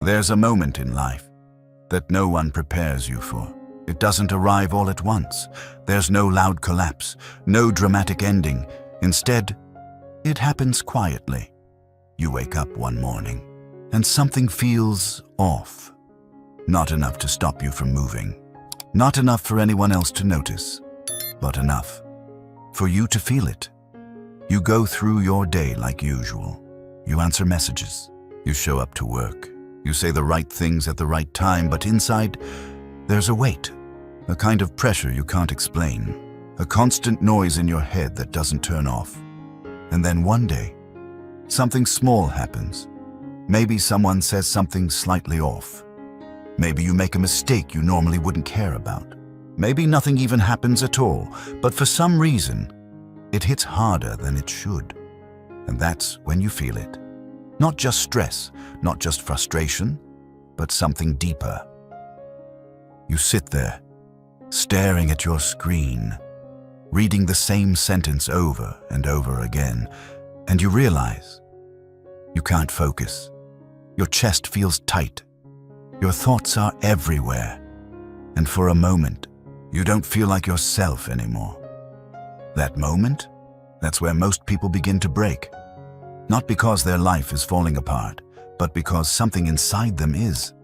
There's a moment in life that no one prepares you for. It doesn't arrive all at once. There's no loud collapse, no dramatic ending. Instead, it happens quietly. You wake up one morning, and something feels off. Not enough to stop you from moving. Not enough for anyone else to notice, but enough for you to feel it. You go through your day like usual. You answer messages. You show up to work. You say the right things at the right time, but inside, there's a weight, a kind of pressure you can't explain, a constant noise in your head that doesn't turn off. And then one day, something small happens. Maybe someone says something slightly off. Maybe you make a mistake you normally wouldn't care about. Maybe nothing even happens at all, but for some reason, it hits harder than it should. And that's when you feel it. Not just stress, not just frustration, but something deeper. You sit there, staring at your screen, reading the same sentence over and over again, and you realize you can't focus. Your chest feels tight. Your thoughts are everywhere. And for a moment, you don't feel like yourself anymore. That moment, that's where most people begin to break. Not because their life is falling apart, but because something inside them is.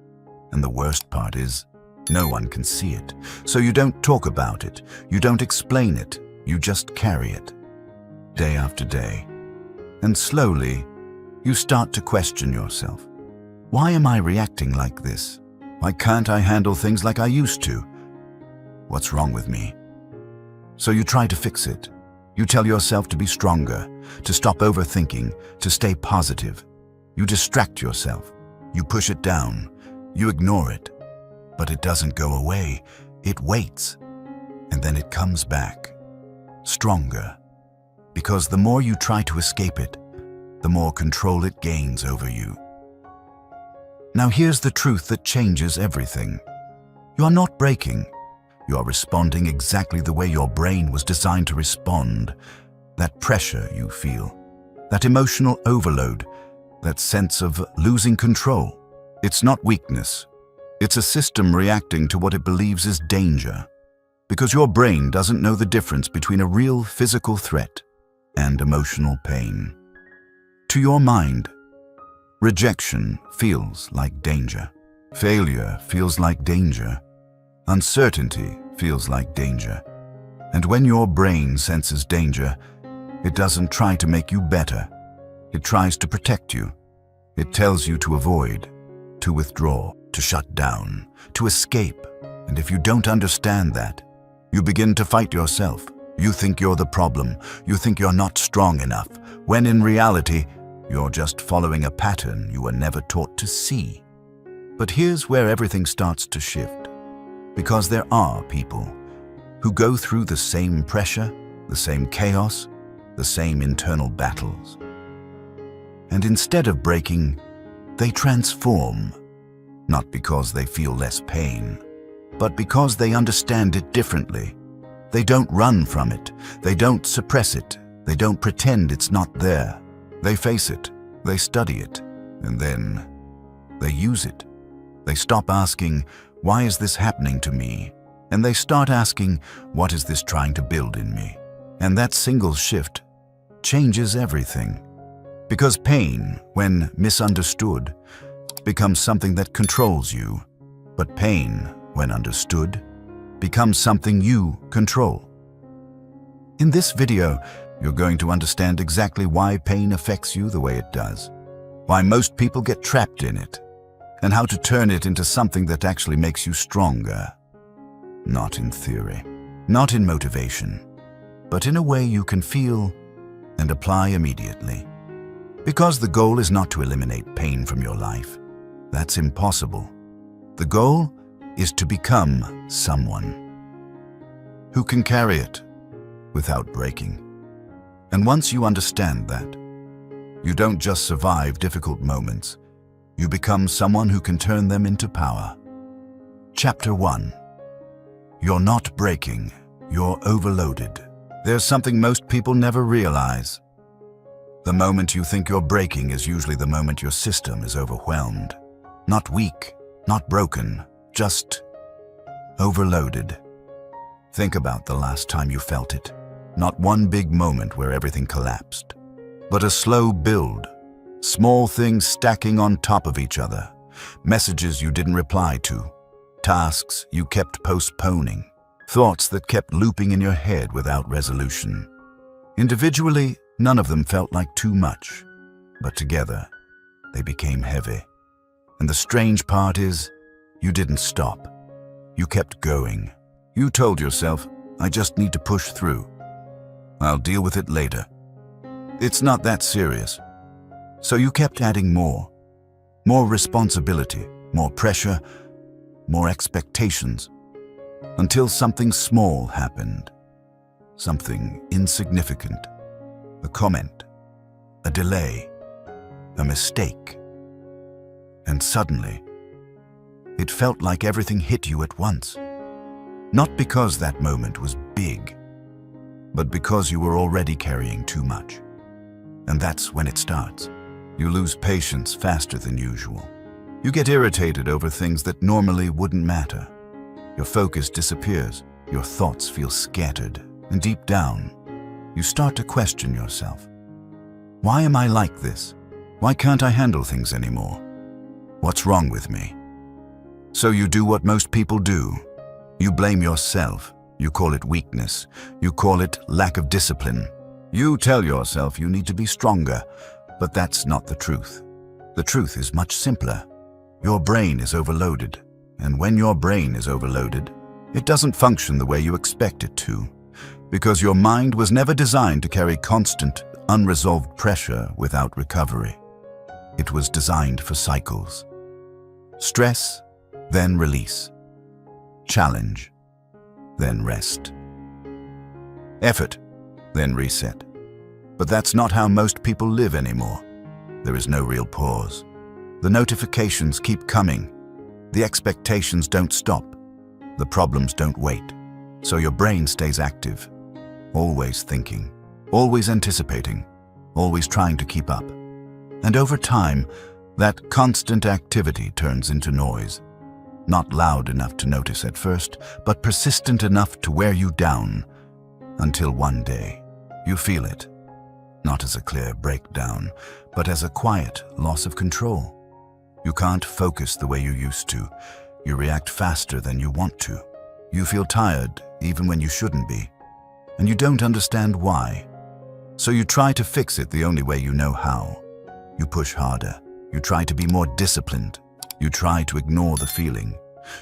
And the worst part is, no one can see it. So you don't talk about it, you don't explain it, you just carry it. Day after day. And slowly, you start to question yourself. Why am I reacting like this? Why can't I handle things like I used to? What's wrong with me? So you try to fix it. You tell yourself to be stronger, to stop overthinking, to stay positive. You distract yourself. You push it down. You ignore it. But it doesn't go away. It waits. And then it comes back. Stronger. Because the more you try to escape it, the more control it gains over you. Now here's the truth that changes everything. You are not breaking. You are responding exactly the way your brain was designed to respond. That pressure you feel, that emotional overload, that sense of losing control. It's not weakness. It's a system reacting to what it believes is danger. Because your brain doesn't know the difference between a real physical threat and emotional pain. To your mind, rejection feels like danger. Failure feels like danger. Uncertainty feels like danger. And when your brain senses danger, it doesn't try to make you better. It tries to protect you. It tells you to avoid, to withdraw, to shut down, to escape. And if you don't understand that, you begin to fight yourself. You think you're the problem. You think you're not strong enough, when in reality, you're just following a pattern you were never taught to see. But here's where everything starts to shift. Because there are people who go through the same pressure, the same chaos, the same internal battles. And instead of breaking, they transform. Not because they feel less pain, but because they understand it differently. They don't run from it. They don't suppress it. They don't pretend it's not there. They face it. They study it. And then they use it. They stop asking, why is this happening to me? And they start asking, what is this trying to build in me? And that single shift changes everything. Because pain, when misunderstood, becomes something that controls you. But pain, when understood, becomes something you control. In this video, you're going to understand exactly why pain affects you the way it does, why most people get trapped in it, and how to turn it into something that actually makes you stronger. Not in theory, not in motivation, but in a way you can feel and apply immediately. Because the goal is not to eliminate pain from your life. That's impossible. The goal is to become someone who can carry it without breaking. And once you understand that, you don't just survive difficult moments, you become someone who can turn them into power. Chapter 1. You're not breaking, you're overloaded. There's something most people never realize. The moment you think you're breaking is usually the moment your system is overwhelmed. Not weak, not broken, just overloaded. Think about the last time you felt it. Not one big moment where everything collapsed, but a slow build. Small things stacking on top of each other. Messages you didn't reply to. Tasks you kept postponing. Thoughts that kept looping in your head without resolution. Individually, none of them felt like too much, but together, they became heavy. And the strange part is, you didn't stop. You kept going. You told yourself, I just need to push through. I'll deal with it later. It's not that serious. So you kept adding more. More responsibility, more pressure, more expectations. Until something small happened. Something insignificant. A comment. A delay. A mistake. And suddenly, it felt like everything hit you at once. Not because that moment was big, but because you were already carrying too much. And that's when it starts. You lose patience faster than usual. You get irritated over things that normally wouldn't matter. Your focus disappears. Your thoughts feel scattered. And deep down, you start to question yourself. Why am I like this? Why can't I handle things anymore? What's wrong with me? So you do what most people do. You blame yourself. You call it weakness. You call it lack of discipline. You tell yourself you need to be stronger, but that's not the truth. The truth is much simpler. Your brain is overloaded, and when your brain is overloaded, it doesn't function the way you expect it to, because your mind was never designed to carry constant, unresolved pressure without recovery. It was designed for cycles. Stress, then release. Challenge, then rest. Effort, then reset. But that's not how most people live anymore. There is no real pause. The notifications keep coming. The expectations don't stop. The problems don't wait. So your brain stays active, always thinking, always anticipating, always trying to keep up. And over time, that constant activity turns into noise. Not loud enough to notice at first, but persistent enough to wear you down, until one day you feel it. Not as a clear breakdown, but as a quiet loss of control. You can't focus the way you used to. You react faster than you want to. You feel tired even when you shouldn't be. And you don't understand why. So you try to fix it the only way you know how. You push harder. You try to be more disciplined. You try to ignore the feeling.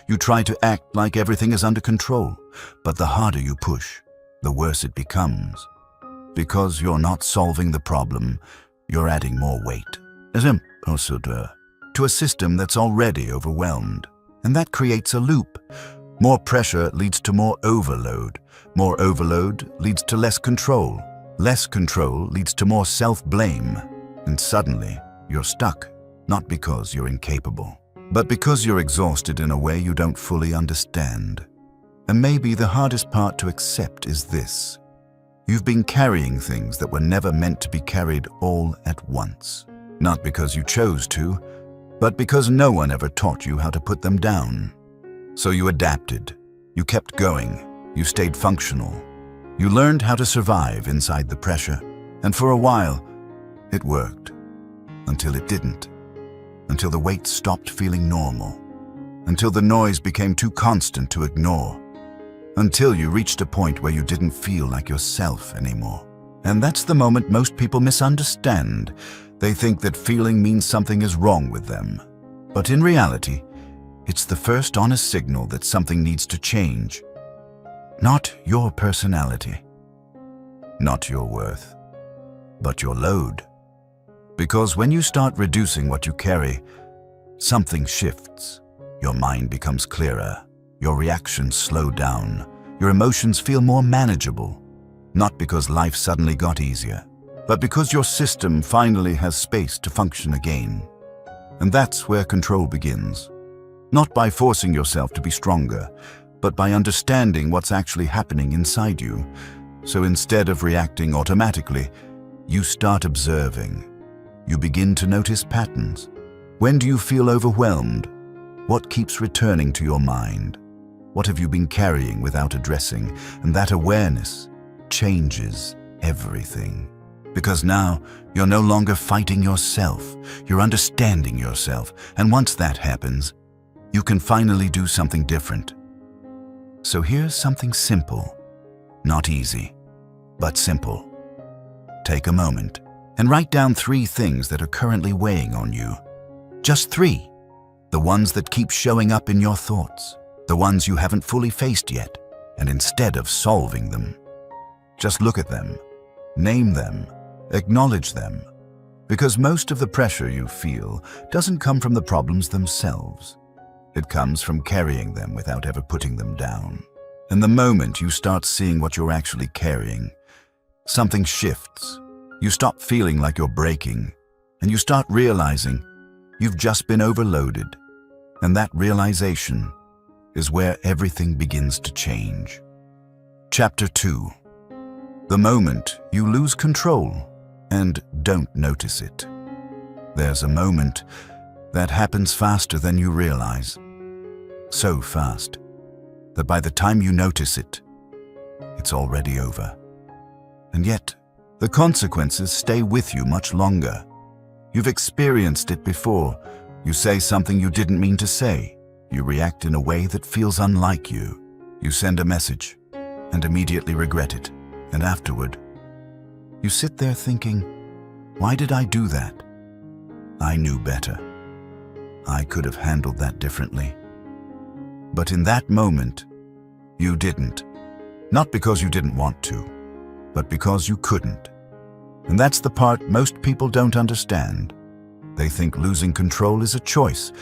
You try to act like everything is under control. But the harder you push, the worse it becomes. Because you're not solving the problem, you're adding more weight, to a system that's already overwhelmed. And that creates a loop. More pressure leads to more overload. More overload leads to less control. Less control leads to more self-blame. And suddenly, you're stuck, not because you're incapable, but because you're exhausted in a way you don't fully understand. And maybe the hardest part to accept is this. You've been carrying things that were never meant to be carried all at once. Not because you chose to, but because no one ever taught you how to put them down. So you adapted. You kept going. You stayed functional. You learned how to survive inside the pressure. And for a while, it worked. Until it didn't. Until the weight stopped feeling normal. Until the noise became too constant to ignore. Until you reached a point where you didn't feel like yourself anymore. And that's the moment most people misunderstand. They think that feeling means something is wrong with them. But in reality, it's the first honest signal that something needs to change. Not your personality. Not your worth. But your load. Because when you start reducing what you carry, something shifts. Your mind becomes clearer. Your reactions slow down. Your emotions feel more manageable. Not because life suddenly got easier, but because your system finally has space to function again. And that's where control begins. Not by forcing yourself to be stronger, but by understanding what's actually happening inside you. So instead of reacting automatically, you start observing. You begin to notice patterns. When do you feel overwhelmed? What keeps returning to your mind? What have you been carrying without addressing? And that awareness changes everything. Because now you're no longer fighting yourself, you're understanding yourself. And once that happens, you can finally do something different. So here's something simple, not easy, but simple. Take a moment and write down 3 things that are currently weighing on you. Just 3. The ones that keep showing up in your thoughts, the ones you haven't fully faced yet. And instead of solving them, just look at them, name them, acknowledge them. Because most of the pressure you feel doesn't come from the problems themselves. It comes from carrying them without ever putting them down. And the moment you start seeing what you're actually carrying, something shifts. You stop feeling like you're breaking, and you start realizing you've just been overloaded. And that realization is where everything begins to change. Chapter 2. The moment you lose control and don't notice it. There's a moment that happens faster than you realize. So fast that by the time you notice it, it's already over. And yet, the consequences stay with you much longer. You've experienced it before. You say something you didn't mean to say. You react in a way that feels unlike you. You send a message and immediately regret it. And afterward, you sit there thinking, why did I do that? I knew better. I could have handled that differently. But in that moment, you didn't. Not because you didn't want to, but because you couldn't. And that's the part most people don't understand. They think losing control is a choice.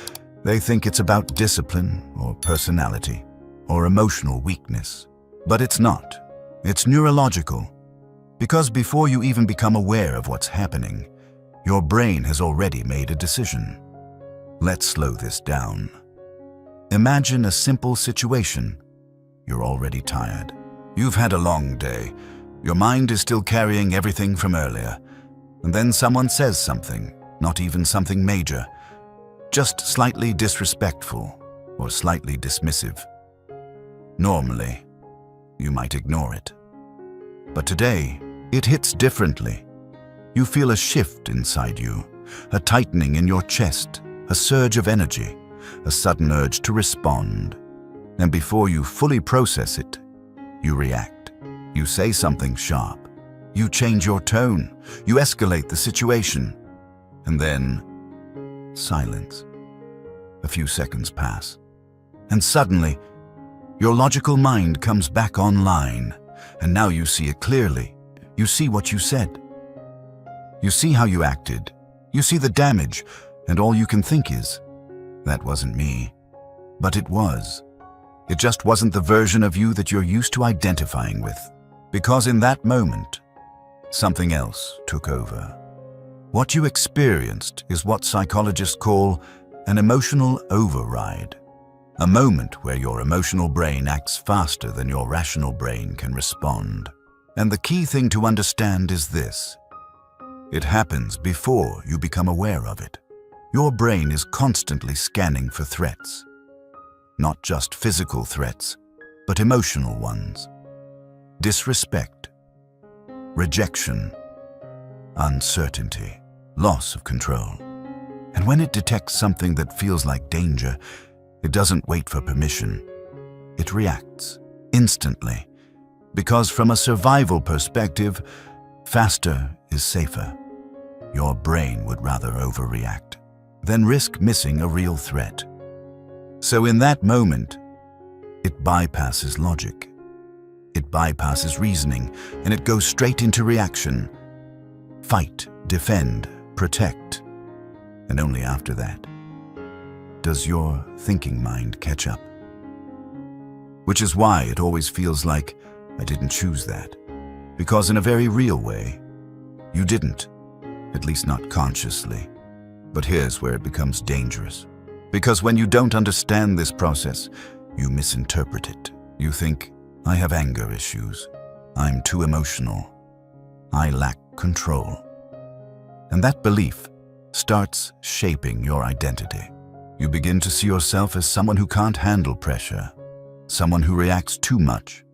They think it's about discipline or personality or emotional weakness. But it's not. It's neurological. Because before you even become aware of what's happening, your brain has already made a decision. Let's slow this down. Imagine a simple situation. You're already tired. You've had a long day. Your mind is still carrying everything from earlier. And then someone says something, not even something major, just slightly disrespectful or slightly dismissive. Normally, you might ignore it. But today, it hits differently. You feel a shift inside you, a tightening in your chest, a surge of energy, a sudden urge to respond. And before you fully process it, you react. You say something sharp. You change your tone. You escalate the situation. And then, silence. A few seconds pass. And suddenly, your logical mind comes back online. And now you see it clearly. You see what you said. You see how you acted. You see the damage. And all you can think is, that wasn't me. But it was. It just wasn't the version of you that you're used to identifying with. Because in that moment, something else took over. What you experienced is what psychologists call an emotional override. A moment where your emotional brain acts faster than your rational brain can respond. And the key thing to understand is this. It happens before you become aware of it. Your brain is constantly scanning for threats. Not just physical threats, but emotional ones. Disrespect, rejection, uncertainty, loss of control. And when it detects something that feels like danger, it doesn't wait for permission. It reacts instantly. Because from a survival perspective, faster is safer. Your brain would rather overreact than risk missing a real threat. So in that moment, it bypasses logic. It bypasses reasoning, and it goes straight into reaction. Fight, defend, protect. And only after that does your thinking mind catch up. Which is why it always feels like I didn't choose that. Because in a very real way, you didn't, at least not consciously. But here's where it becomes dangerous. Because when you don't understand this process, you misinterpret it. You think, I have anger issues. I'm too emotional. I lack control. And that belief starts shaping your identity. You begin to see yourself as someone who can't handle pressure, someone who reacts too much,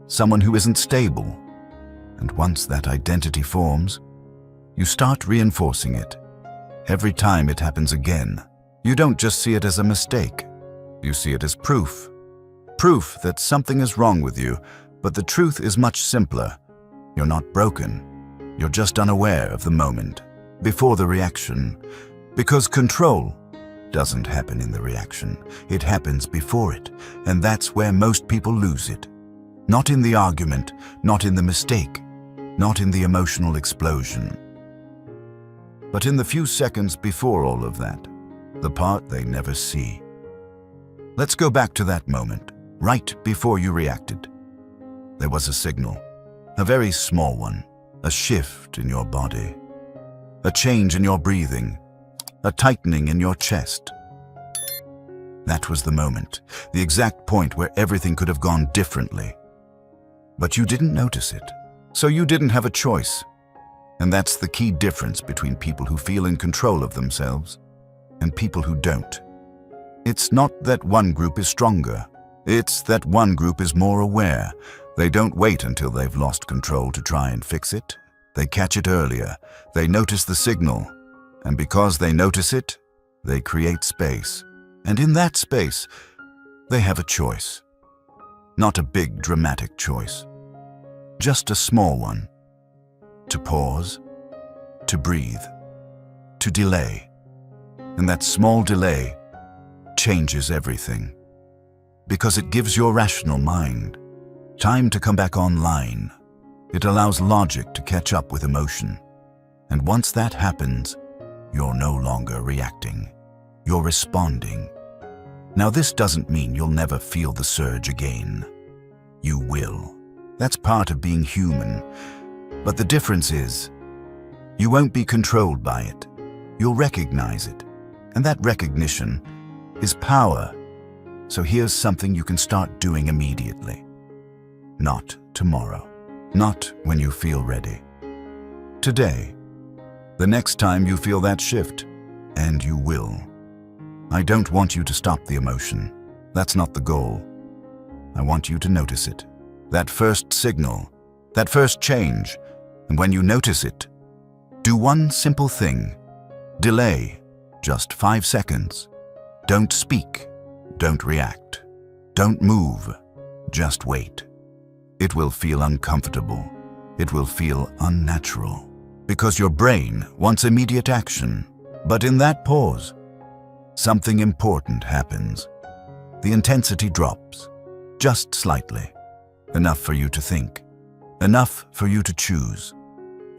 someone who isn't stable. And once that identity forms, you start reinforcing it. Every time it happens again, you don't just see it as a mistake. You see it as proof. Proof that something is wrong with you, but the truth is much simpler. You're not broken. You're just unaware of the moment, before the reaction. Because control doesn't happen in the reaction. It happens before it, and that's where most people lose it. Not in the argument, not in the mistake, not in the emotional explosion, but in the few seconds before all of that, the part they never see. Let's go back to that moment, right before you reacted. There was a signal, a very small one, a shift in your body, a change in your breathing, a tightening in your chest. That was the moment, the exact point where everything could have gone differently. But you didn't notice it, so you didn't have a choice. And that's the key difference between people who feel in control of themselves and people who don't. It's not that one group is stronger. It's that one group is more aware. They don't wait until they've lost control to try and fix it. They catch it earlier. They notice the signal. And because they notice it, they create space. And in that space, they have a choice. Not a big, dramatic choice. Just a small one. To pause, to breathe, to delay. And that small delay changes everything. Because it gives your rational mind time to come back online. It allows logic to catch up with emotion. And once that happens, you're no longer reacting. You're responding. Now, this doesn't mean you'll never feel the surge again. You will. That's part of being human. But the difference is, you won't be controlled by it. You'll recognize it. And that recognition is power. So here's something you can start doing immediately. Not tomorrow. Not when you feel ready. Today. The next time you feel that shift, and you will. I don't want you to stop the emotion. That's not the goal. I want you to notice it. That first signal, that first change. And when you notice it, do one simple thing. Delay, just 5 seconds. Don't speak, don't react, don't move, just wait. It will feel uncomfortable. It will feel unnatural. Because your brain wants immediate action. But in that pause, something important happens. The intensity drops, just slightly. Enough for you to think. Enough for you to choose.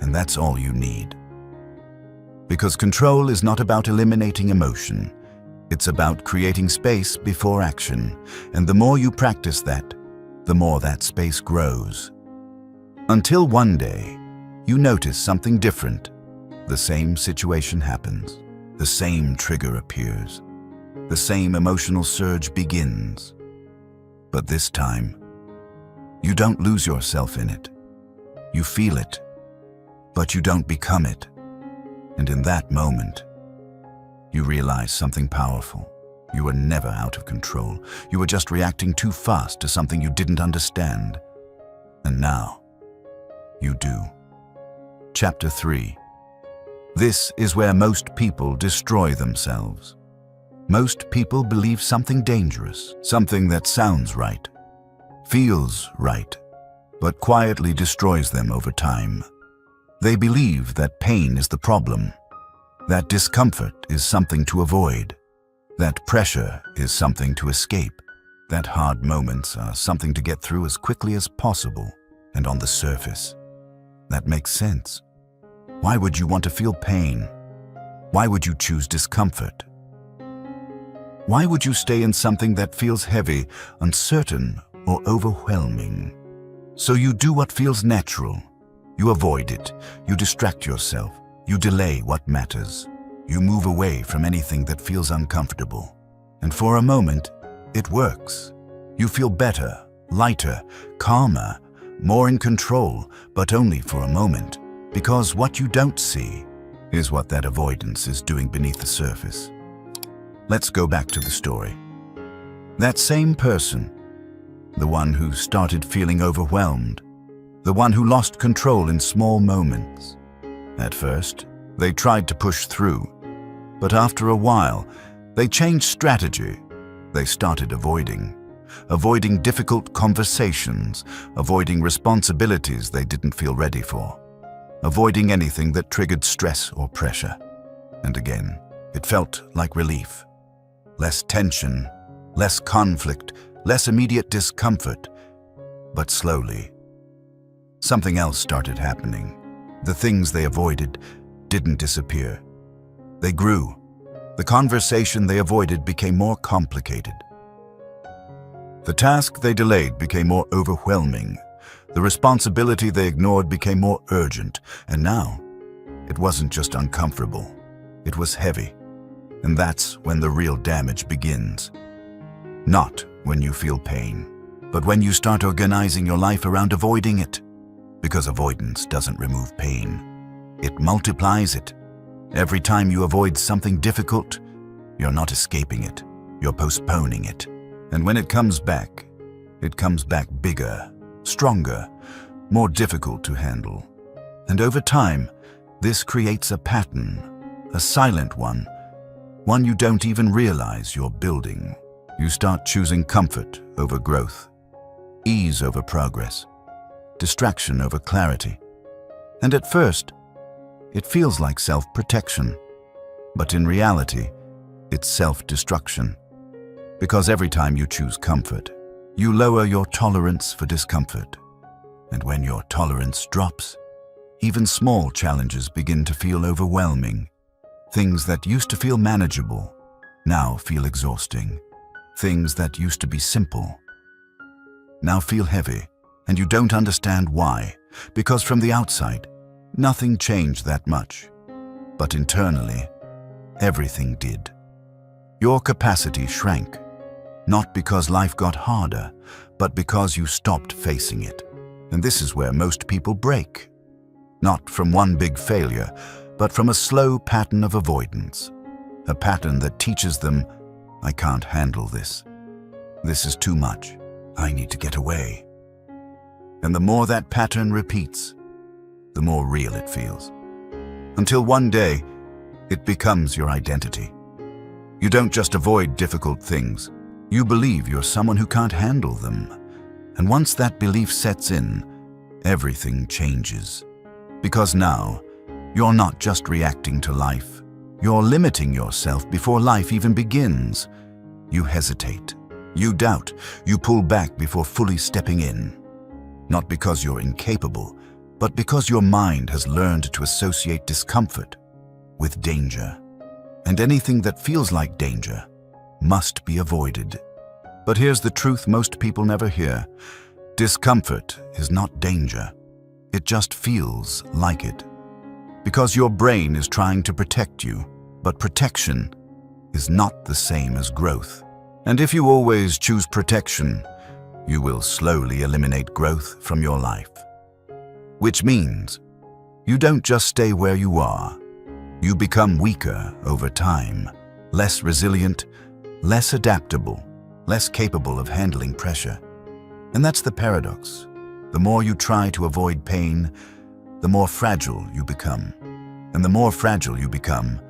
And that's all you need. Because control is not about eliminating emotion. It's about creating space before action. And the more you practice that, the more that space grows. Until one day, you notice something different. The same situation happens. The same trigger appears. The same emotional surge begins. But this time, you don't lose yourself in it. You feel it. But you don't become it. And in that moment, you realize something powerful. You were never out of control. You were just reacting too fast to something you didn't understand. And now, you do. Chapter 3. This is where most people destroy themselves. Most people believe something dangerous, something that sounds right, feels right, but quietly destroys them over time. They believe that pain is the problem, that discomfort is something to avoid, that pressure is something to escape, that hard moments are something to get through as quickly as possible. And on the surface, that makes sense. Why would you want to feel pain? Why would you choose discomfort? Why would you stay in something that feels heavy, uncertain, or overwhelming? So you do what feels natural. You avoid it. You distract yourself. You delay what matters. You move away from anything that feels uncomfortable. And for a moment, it works. You feel better, lighter, calmer, more in control, but only for a moment. Because what you don't see Here's what that avoidance is doing beneath the surface. Let's go back to the story. That same person, the one who started feeling overwhelmed, the one who lost control in small moments. At first, they tried to push through, but after a while, they changed strategy. They started avoiding difficult conversations, avoiding responsibilities they didn't feel ready for, avoiding anything that triggered stress or pressure. And again, it felt like relief. Less tension, less conflict, less immediate discomfort. But slowly, something else started happening. The things they avoided didn't disappear. They grew. The conversation they avoided became more complicated. The task they delayed became more overwhelming. The responsibility they ignored became more urgent. And now, it wasn't just uncomfortable. It was heavy. And that's when the real damage begins. Not when you feel pain, but when you start organizing your life around avoiding it. Because avoidance doesn't remove pain. It multiplies it. Every time you avoid something difficult, you're not escaping it. You're postponing it. And when it comes back bigger, stronger, more difficult to handle. And over time, this creates a pattern, a silent one you don't even realize you're building. You start choosing comfort over growth, ease over progress, distraction over clarity. And at first, it feels like self-protection, but in reality, it's self-destruction. Because every time you choose comfort, you lower your tolerance for discomfort. And when your tolerance drops, even small challenges begin to feel overwhelming. Things that used to feel manageable now feel exhausting. Things that used to be simple now feel heavy, and you don't understand why. Because from the outside, nothing changed that much. But internally, everything did. Your capacity shrank. Not because life got harder, but because you stopped facing it. And this is where most people break. Not from one big failure, but from a slow pattern of avoidance. A pattern that teaches them, I can't handle this. This is too much. I need to get away. And the more that pattern repeats, the more real it feels. Until one day, it becomes your identity. You don't just avoid difficult things. You believe you're someone who can't handle them. And once that belief sets in, everything changes. Because now, you're not just reacting to life. You're limiting yourself before life even begins. You hesitate. You doubt. You pull back before fully stepping in. Not because you're incapable, but because your mind has learned to associate discomfort with danger. And anything that feels like danger must be avoided. But here's the truth most people never hear. Discomfort is not danger. It just feels like it. Because your brain is trying to protect you, but protection is not the same as growth. And if you always choose protection, you will slowly eliminate growth from your life. Which means you don't just stay where you are. You become weaker over time, less resilient, less adaptable, less capable of handling pressure. And that's the paradox. The more you try to avoid pain, the more fragile you become. And the more fragile you become,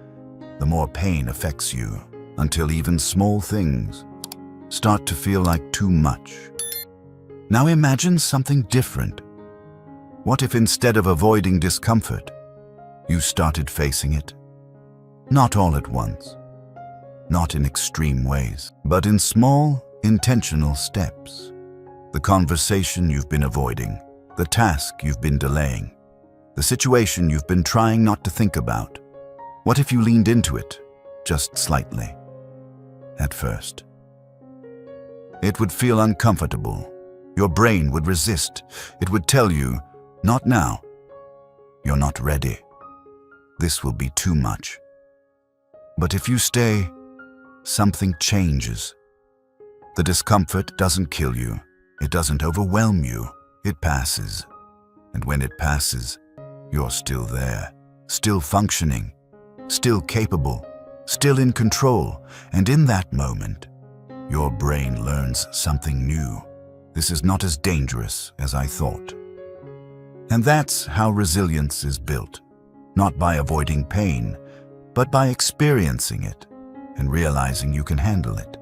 the more pain affects you, until even small things start to feel like too much. Now imagine something different. What if instead of avoiding discomfort, you started facing it? Not all at once, not in extreme ways, but in small, intentional steps. The conversation you've been avoiding, the task you've been delaying, the situation you've been trying not to think about. What if you leaned into it, just slightly? At first, it would feel uncomfortable. Your brain would resist. It would tell you, not now. You're not ready. This will be too much. But if you stay, something changes. The discomfort doesn't kill you. It doesn't overwhelm you. It passes. And when it passes, you're still there, still functioning, still capable, still in control, and in that moment, your brain learns something new. This is not as dangerous as I thought. And that's how resilience is built, not by avoiding pain, but by experiencing it and realizing you can handle it.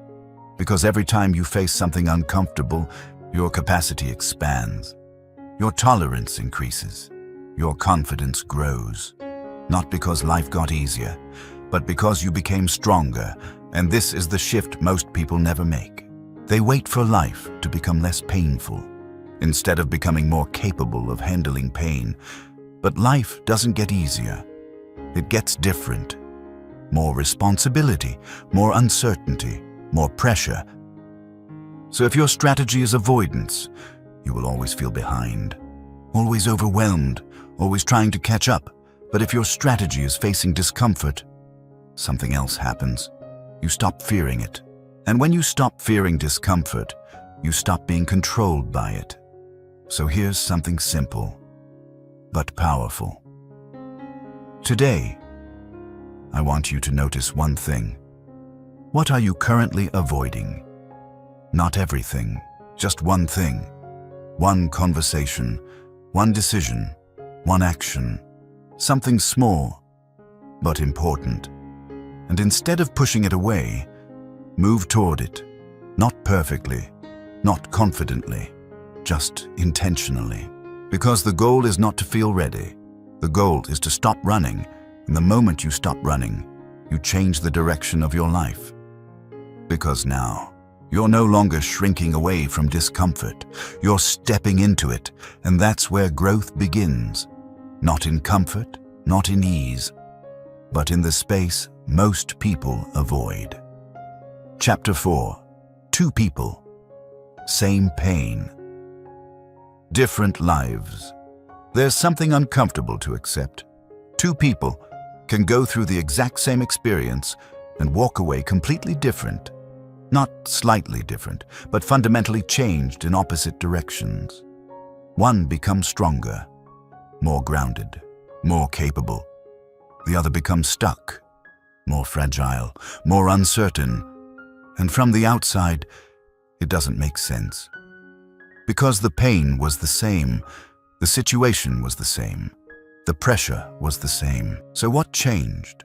Because every time you face something uncomfortable, your capacity expands, your tolerance increases, your confidence grows. Not because life got easier, but because you became stronger, and this is the shift most people never make. They wait for life to become less painful, instead of becoming more capable of handling pain. But life doesn't get easier. It gets different. More responsibility, more uncertainty, more pressure. So if your strategy is avoidance, you will always feel behind, always overwhelmed, always trying to catch up. But if your strategy is facing discomfort, something else happens. You stop fearing it. And when you stop fearing discomfort, you stop being controlled by it. So here's something simple, but powerful. Today, I want you to notice one thing. What are you currently avoiding? Not everything, just one thing. One conversation, one decision, one action. Something small, but important. And instead of pushing it away, move toward it. Not perfectly, not confidently, just intentionally. Because the goal is not to feel ready. The goal is to stop running. And the moment you stop running, you change the direction of your life. Because now, you're no longer shrinking away from discomfort. You're stepping into it, and that's where growth begins. Not in comfort, not in ease, but in the space most people avoid. Chapter 4. Two people, same pain. Different lives. There's something uncomfortable to accept. Two people can go through the exact same experience and walk away completely different. Not slightly different, but fundamentally changed in opposite directions. One becomes stronger, more grounded, more capable. The other becomes stuck, more fragile, more uncertain. And from the outside, it doesn't make sense. Because the pain was the same, the situation was the same, the pressure was the same. So what changed?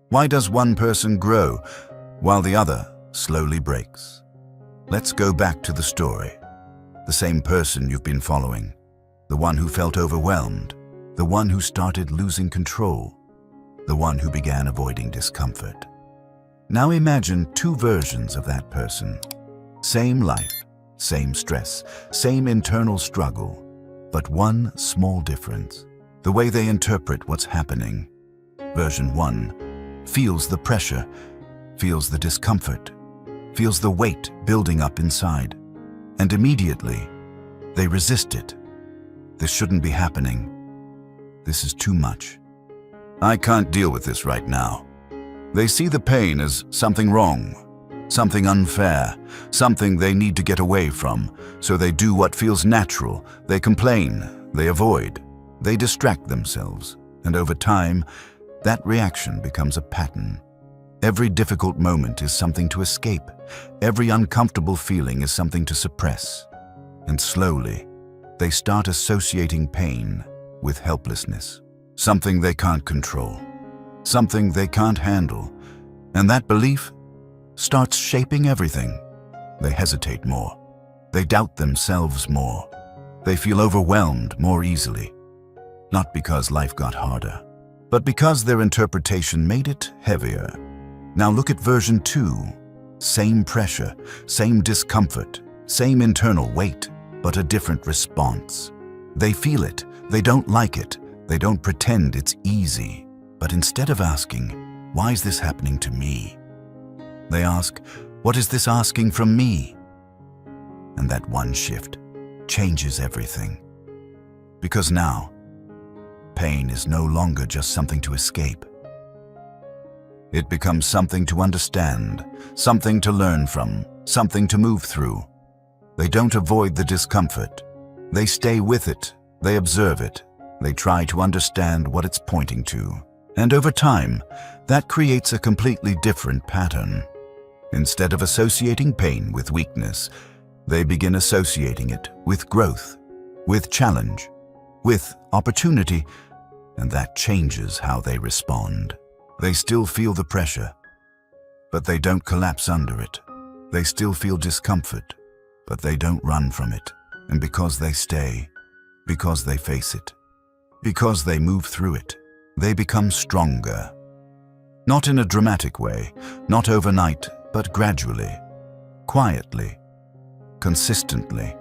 Why does one person grow while the other slowly breaks? Let's go back to the story. The same person you've been following, the one who felt overwhelmed, the one who started losing control, the one who began avoiding discomfort. Now imagine two versions of that person. Same life, same stress, same internal struggle, but one small difference: the way they interpret what's happening. Version 1 feels the pressure, feels the discomfort, feels the weight building up inside, and immediately they resist it. This shouldn't be happening. This is too much. I can't deal with this right now. They see the pain as something wrong, something unfair, something they need to get away from, so they do what feels natural. They complain, they avoid, they distract themselves, and over time, that reaction becomes a pattern. Every difficult moment is something to escape. Every uncomfortable feeling is something to suppress. And slowly, they start associating pain with helplessness, something they can't control, something they can't handle. And that belief starts shaping everything. They hesitate more. They doubt themselves more. They feel overwhelmed more easily. Not because life got harder, but because their interpretation made it heavier. Now look at version 2. Same pressure, same discomfort, same internal weight, but a different response. They feel it, they don't like it, they don't pretend it's easy. But instead of asking, "Why is this happening to me?" they ask, "What is this asking from me?" And that one shift changes everything. Because now, pain is no longer just something to escape. It becomes something to understand, something to learn from, something to move through. They don't avoid the discomfort. They stay with it, they observe it, They try to understand what it's pointing to. And over time, that creates a completely different pattern. Instead of associating pain with weakness, they begin associating it with growth, with challenge, with opportunity, and that changes how they respond. They still feel the pressure, but they don't collapse under it. They still feel discomfort, but they don't run from it. And because they stay, because they face it, because they move through it, they become stronger. Not in a dramatic way, not overnight, but gradually, quietly, consistently.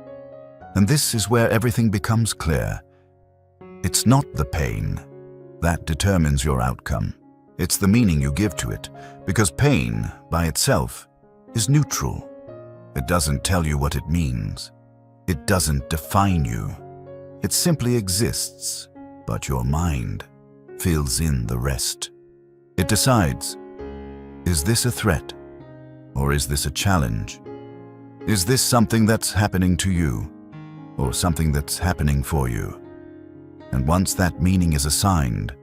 And this is where everything becomes clear. It's not the pain that determines your outcome. It's the meaning you give to it, because pain, by itself, is neutral. It doesn't tell you what it means. It doesn't define you. It simply exists, but your mind fills in the rest. It decides, is this a threat? Or is this a challenge? Is this something that's happening to you? Or something that's happening for you? And once that meaning is assigned,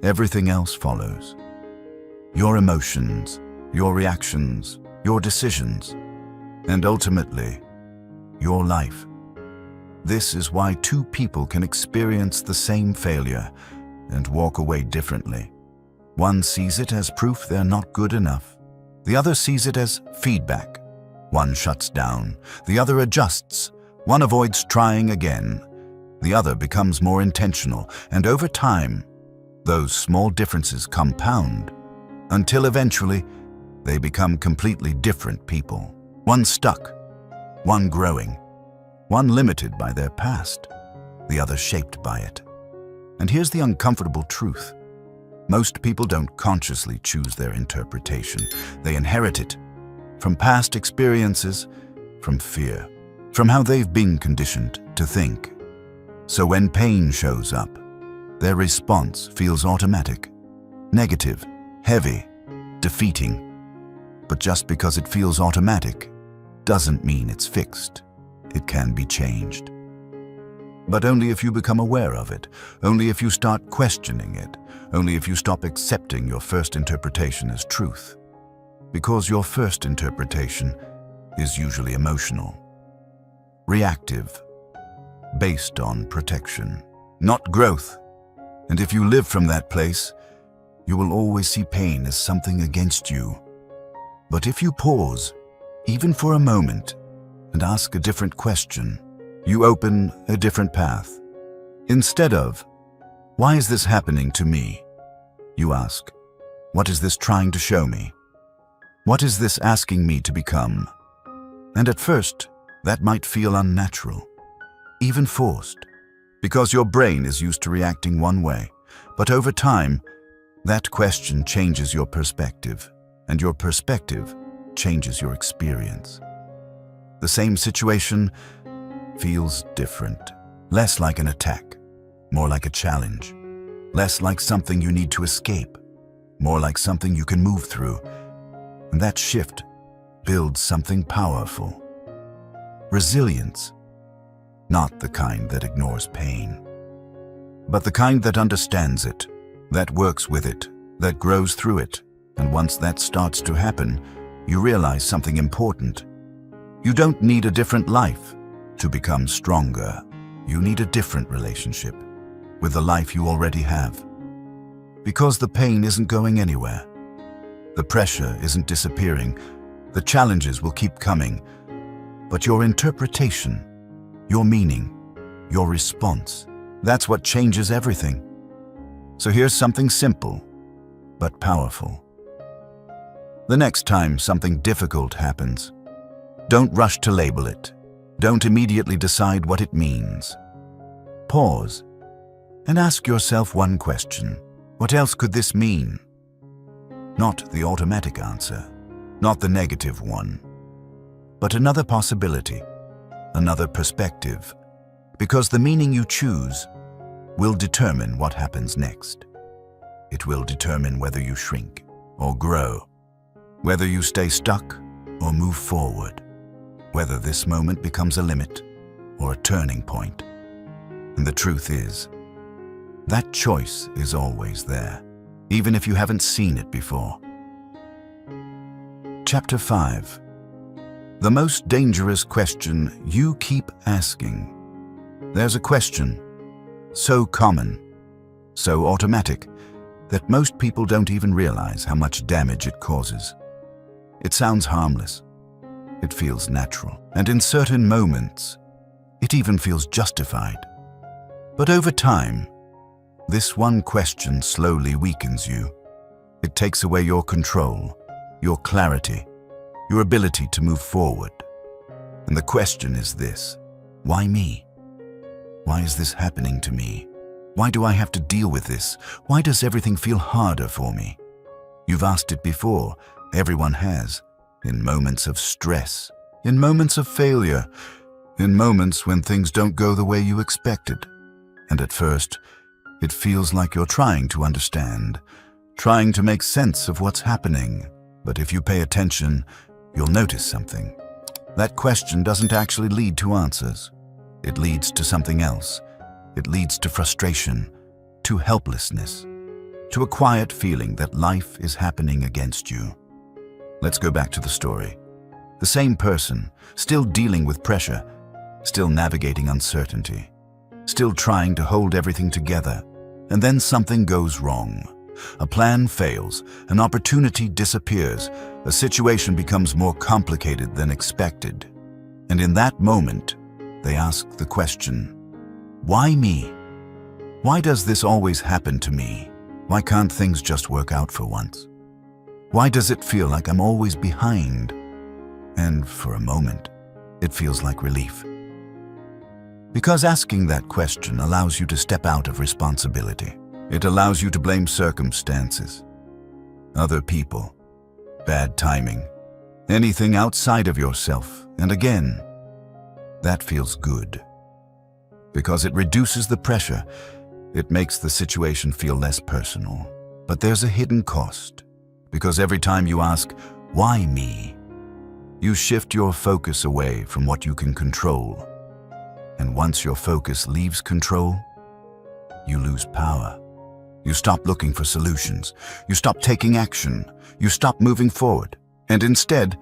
everything else follows. Your emotions, your reactions, your decisions, and ultimately, your life. This is why two people can experience the same failure and walk away differently. One sees it as proof they're not good enough. The other sees it as feedback. One shuts down, the other adjusts. One avoids trying again. The other becomes more intentional, and over time, those small differences compound until eventually they become completely different people. One stuck, one growing, one limited by their past, the other shaped by it. And here's the uncomfortable truth. Most people don't consciously choose their interpretation. They inherit it from past experiences, from fear, from how they've been conditioned to think. So when pain shows up, their response feels automatic, negative, heavy, defeating. But just because it feels automatic doesn't mean it's fixed. It can be changed. But only if you become aware of it, only if you start questioning it, only if you stop accepting your first interpretation as truth. Because your first interpretation is usually emotional, reactive, based on protection, not growth. And if you live from that place, you will always see pain as something against you. But if you pause, even for a moment, and ask a different question, you open a different path. Instead of, why is this happening to me? You ask, what is this trying to show me? What is this asking me to become? And at first, that might feel unnatural, even forced, because your brain is used to reacting one way. But over time, that question changes your perspective, and your perspective changes your experience. The same situation feels different, less like an attack, more like a challenge, less like something you need to escape, more like something you can move through. And that shift builds something powerful. Resilience, not the kind that ignores pain, but the kind that understands it, that works with it, that grows through it. And once that starts to happen, you realize something important. You don't need a different life to become stronger. You need a different relationship with the life you already have. Because the pain isn't going anywhere. The pressure isn't disappearing. The challenges will keep coming. But your interpretation, your meaning, your response, that's what changes everything. So here's something simple, but powerful. The next time something difficult happens, don't rush to label it. Don't immediately decide what it means. Pause and ask yourself one question. What else could this mean? Not the automatic answer, not the negative one, but another possibility, another perspective, because the meaning you choose will determine what happens next. It will determine whether you shrink or grow, whether you stay stuck or move forward, whether this moment becomes a limit or a turning point. And the truth is, That choice is always there, even if you haven't seen it before. Chapter 5. The most dangerous question you keep asking. There's a question so common, so automatic, that most people don't even realize how much damage it causes. It sounds harmless. It feels natural. And in certain moments, it even feels justified. But over time, this one question slowly weakens you. It takes away your control, your clarity, your ability to move forward. And the question is this: why me? Why is this happening to me? Why do I have to deal with this? Why does everything feel harder for me? You've asked it before. Everyone has. In moments of stress, in moments of failure, in moments when things don't go the way you expected. And at first, it feels like you're trying to understand, trying to make sense of what's happening. But if you pay attention, you'll notice something. That question doesn't actually lead to answers. It leads to something else. It leads to frustration, to helplessness, to a quiet feeling that life is happening against you. Let's go back to the story. The same person, still dealing with pressure, still navigating uncertainty, still trying to hold everything together. And then something goes wrong. A plan fails, an opportunity disappears, a situation becomes more complicated than expected. And in that moment, they ask the question, why me? Why does this always happen to me? Why can't things just work out for once? Why does it feel like I'm always behind? And for a moment, it feels like relief. Because asking that question allows you to step out of responsibility. It allows you to blame circumstances, other people, bad timing, anything outside of yourself. And again, that feels good. Because it reduces the pressure, it makes the situation feel less personal. But there's a hidden cost. Because every time you ask, why me? You shift your focus away from what you can control. And once your focus leaves control, you lose power. You stop looking for solutions. You stop taking action. You stop moving forward. And instead,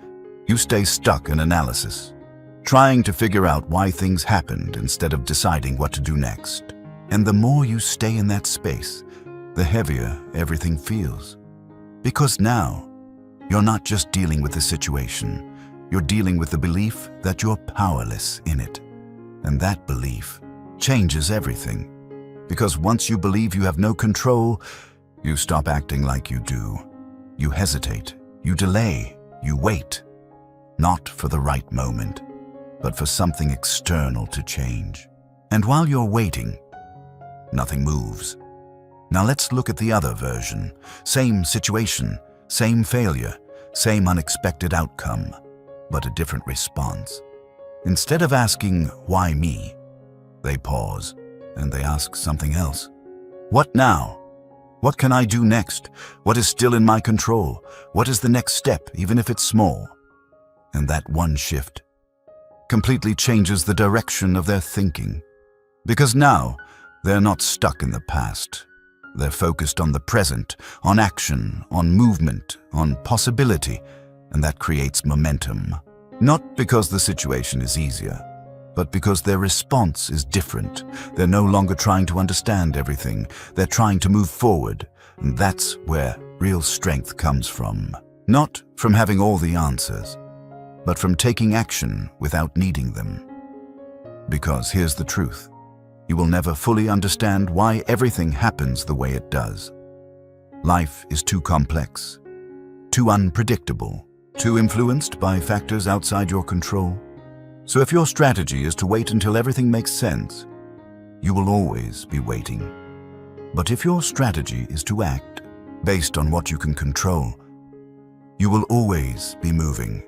you stay stuck in analysis, trying to figure out why things happened instead of deciding what to do next. And the more you stay in that space, the heavier everything feels. Because now, you're not just dealing with the situation, you're dealing with the belief that you're powerless in it. And that belief changes everything. Because once you believe you have no control, you stop acting like you do. You hesitate, you delay, you wait. Not for the right moment, but for something external to change. And while you're waiting, nothing moves. Now let's look at the other version. Same situation, same failure, same unexpected outcome, but a different response. Instead of asking, why me? They pause and they ask something else. What now? What can I do next? What is still in my control? What is the next step, even if it's small? And that one shift completely changes the direction of their thinking. Because now, they're not stuck in the past. They're focused on the present, on action, on movement, on possibility, and that creates momentum. Not because the situation is easier, but because their response is different. They're no longer trying to understand everything. They're trying to move forward, and that's where real strength comes from. Not from having all the answers, but from taking action without needing them. Because here's the truth. You will never fully understand why everything happens the way it does. Life is too complex, too unpredictable, too influenced by factors outside your control. So if your strategy is to wait until everything makes sense, you will always be waiting. But if your strategy is to act based on what you can control, you will always be moving.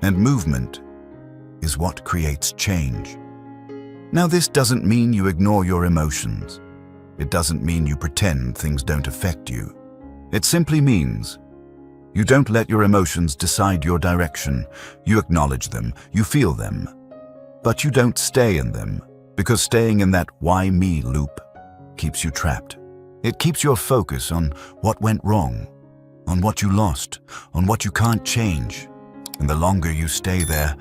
And movement is what creates change. Now, this doesn't mean you ignore your emotions. It doesn't mean you pretend things don't affect you. It simply means you don't let your emotions decide your direction. You acknowledge them, you feel them, but you don't stay in them, because staying in that why me loop keeps you trapped. It keeps your focus on what went wrong, on what you lost, on what you can't change. And the longer you stay there,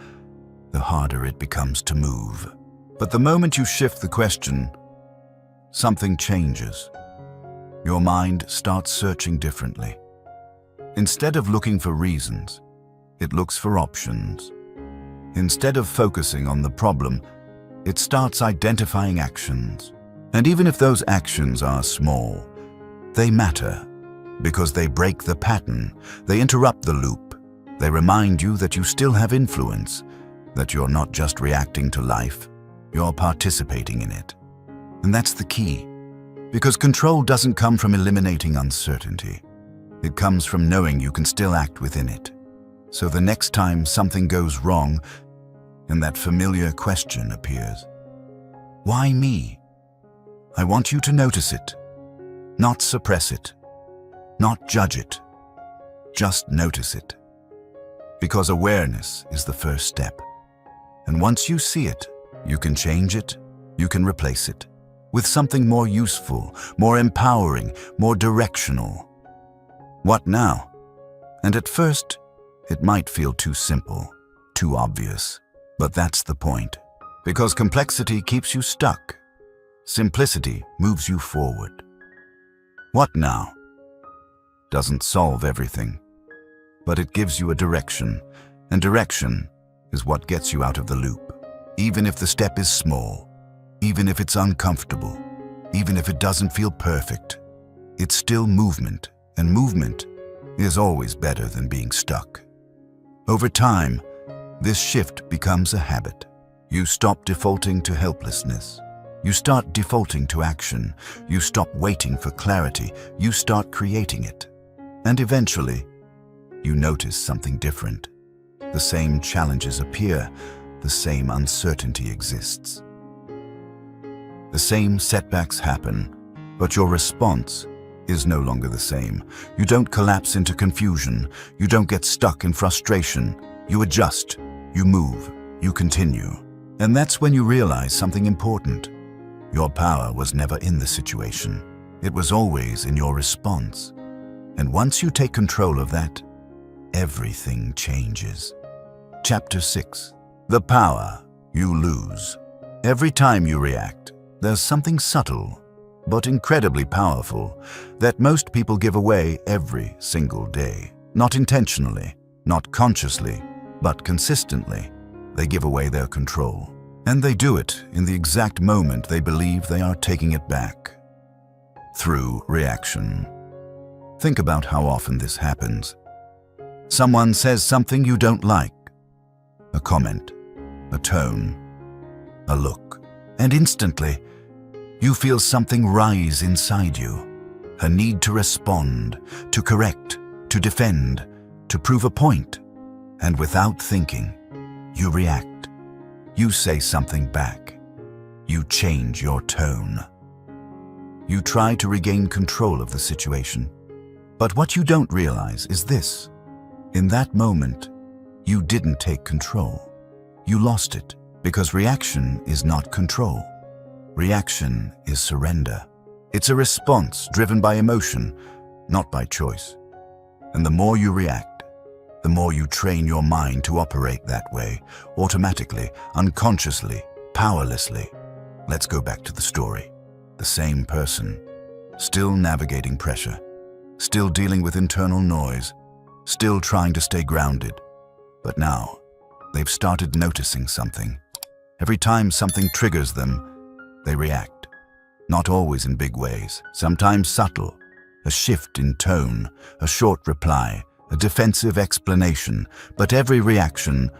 the harder it becomes to move. But the moment you shift the question, something changes. Your mind starts searching differently. Instead of looking for reasons, it looks for options. Instead of focusing on the problem, it starts identifying actions. And even if those actions are small, they matter because they break the pattern, they interrupt the loop, they remind you that you still have influence, that you're not just reacting to life, you're participating in it. And that's the key, because control doesn't come from eliminating uncertainty. It comes from knowing you can still act within it. So the next time something goes wrong and that familiar question appears, why me? I want you to notice it, not suppress it, not judge it, just notice it. Because awareness is the first step. And once you see it, you can change it, you can replace it with something more useful, more empowering, more directional. What now? And at first, it might feel too simple, too obvious. But that's the point. Because complexity keeps you stuck. Simplicity moves you forward. What now? Doesn't solve everything, but it gives you a direction, and direction is what gets you out of the loop. Even if the step is small, even if it's uncomfortable, even if it doesn't feel perfect, it's still movement, and movement is always better than being stuck. Over time, this shift becomes a habit. You stop defaulting to helplessness. You start defaulting to action. You stop waiting for clarity. You start creating it. And eventually, you notice something different. The same challenges appear. The same uncertainty exists. The same setbacks happen, but your response is no longer the same. You don't collapse into confusion. You don't get stuck in frustration. You adjust. You move. You continue. And that's when you realize something important. Your power was never in the situation. It was always in your response. And once you take control of that, everything changes. Chapter 6. The power you lose. Every time you react, there's something subtle, but incredibly powerful, that most people give away every single day. Not intentionally, not consciously, but consistently. They give away their control. And they do it in the exact moment they believe they are taking it back. Through reaction. Think about how often this happens. Someone says something you don't like. A comment, a tone, a look. And instantly, you feel something rise inside you. A need to respond, to correct, to defend, to prove a point. And without thinking, you react. You say something back. You change your tone. You try to regain control of the situation. But what you don't realize is this. In that moment, you didn't take control. You lost it, because reaction is not control. Reaction is surrender. It's a response driven by emotion, not by choice. And the more you react, the more you train your mind to operate that way, automatically, unconsciously, powerlessly. Let's go back to the story. The same person, still navigating pressure, still dealing with internal noise, still trying to stay grounded. But now, they've started noticing something. Every time something triggers them, they react. Not always in big ways, sometimes subtle. A shift in tone, a short reply, a defensive explanation, but every reaction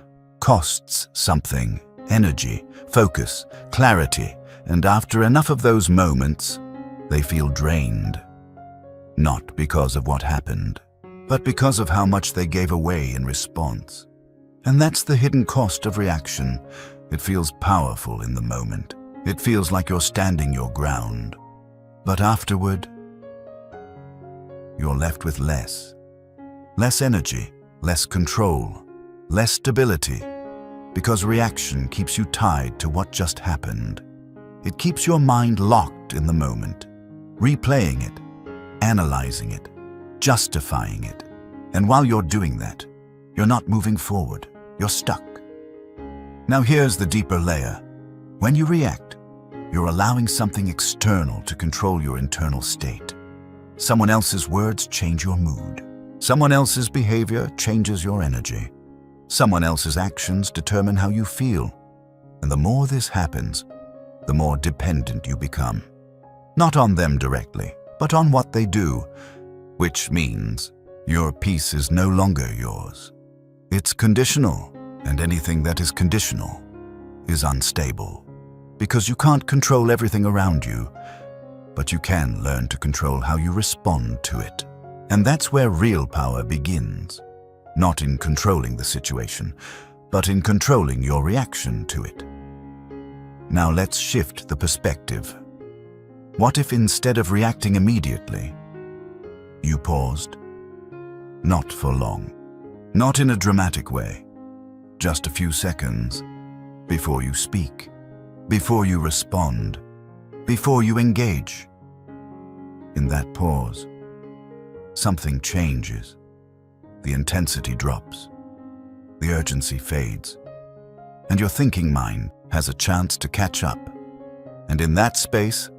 costs something: energy, focus, clarity, and after enough of those moments, they feel drained. Not because of what happened, but because of how much they gave away in response. And that's the hidden cost of reaction. It feels powerful in the moment. It feels like you're standing your ground. But afterward, you're left with less. Less energy, less control, less stability, because reaction keeps you tied to what just happened. It keeps your mind locked in the moment, replaying it, analyzing it, justifying it. And while you're doing that, you're not moving forward, you're stuck. Now here's the deeper layer. When you react, you're allowing something external to control your internal state. Someone else's words change your mood. Someone else's behavior changes your energy. Someone else's actions determine how you feel. And the more this happens, the more dependent you become. Not on them directly, but on what they do, which means your peace is no longer yours. It's conditional, and anything that is conditional is unstable. Because you can't control everything around you, but you can learn to control how you respond to it. And that's where real power begins. Not in controlling the situation, but in controlling your reaction to it. Now let's shift the perspective. What if instead of reacting immediately, you paused? Not for long. Not in a dramatic way. Just a few seconds before you speak, before you respond, before you engage. In that pause, something changes. The intensity drops, the urgency fades, and your thinking mind has a chance to catch up. And in that space,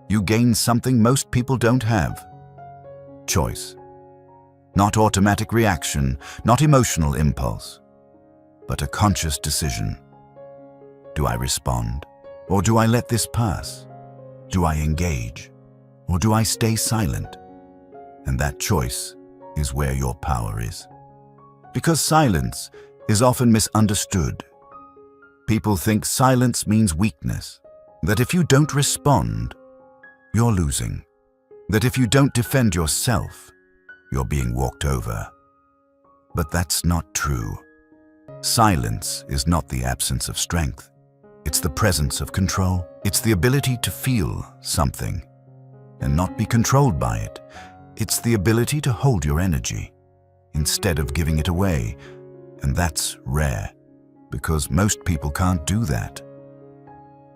you gain something most people don't have: choice. Not automatic reaction, not emotional impulse, but a conscious decision. Do I respond, or do I let this pass? Do I engage, or do I stay silent? And that choice is where your power is. Because silence is often misunderstood. People think silence means weakness, that if you don't respond, you're losing, that if you don't defend yourself, you're being walked over. But that's not true. Silence is not the absence of strength. It's the presence of control. It's the ability to feel something and not be controlled by it. It's the ability to hold your energy instead of giving it away. And that's rare, because most people can't do that.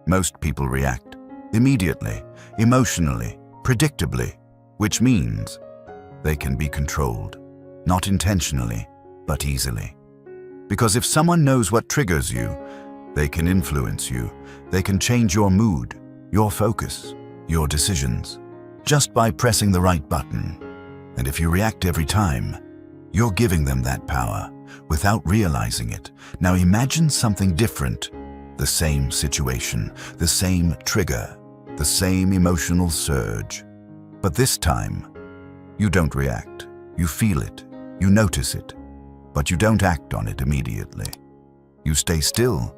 Most people react immediately, emotionally, predictably, which means they can be controlled, not intentionally, but easily. Because if someone knows what triggers you, they can influence you. They can change your mood, your focus, your decisions, just by pressing the right button. And if you react every time, you're giving them that power without realizing it. Now imagine something different. The same situation, the same trigger, the same emotional surge. But this time, you don't react. You feel it, you notice it, but you don't act on it immediately. You stay still,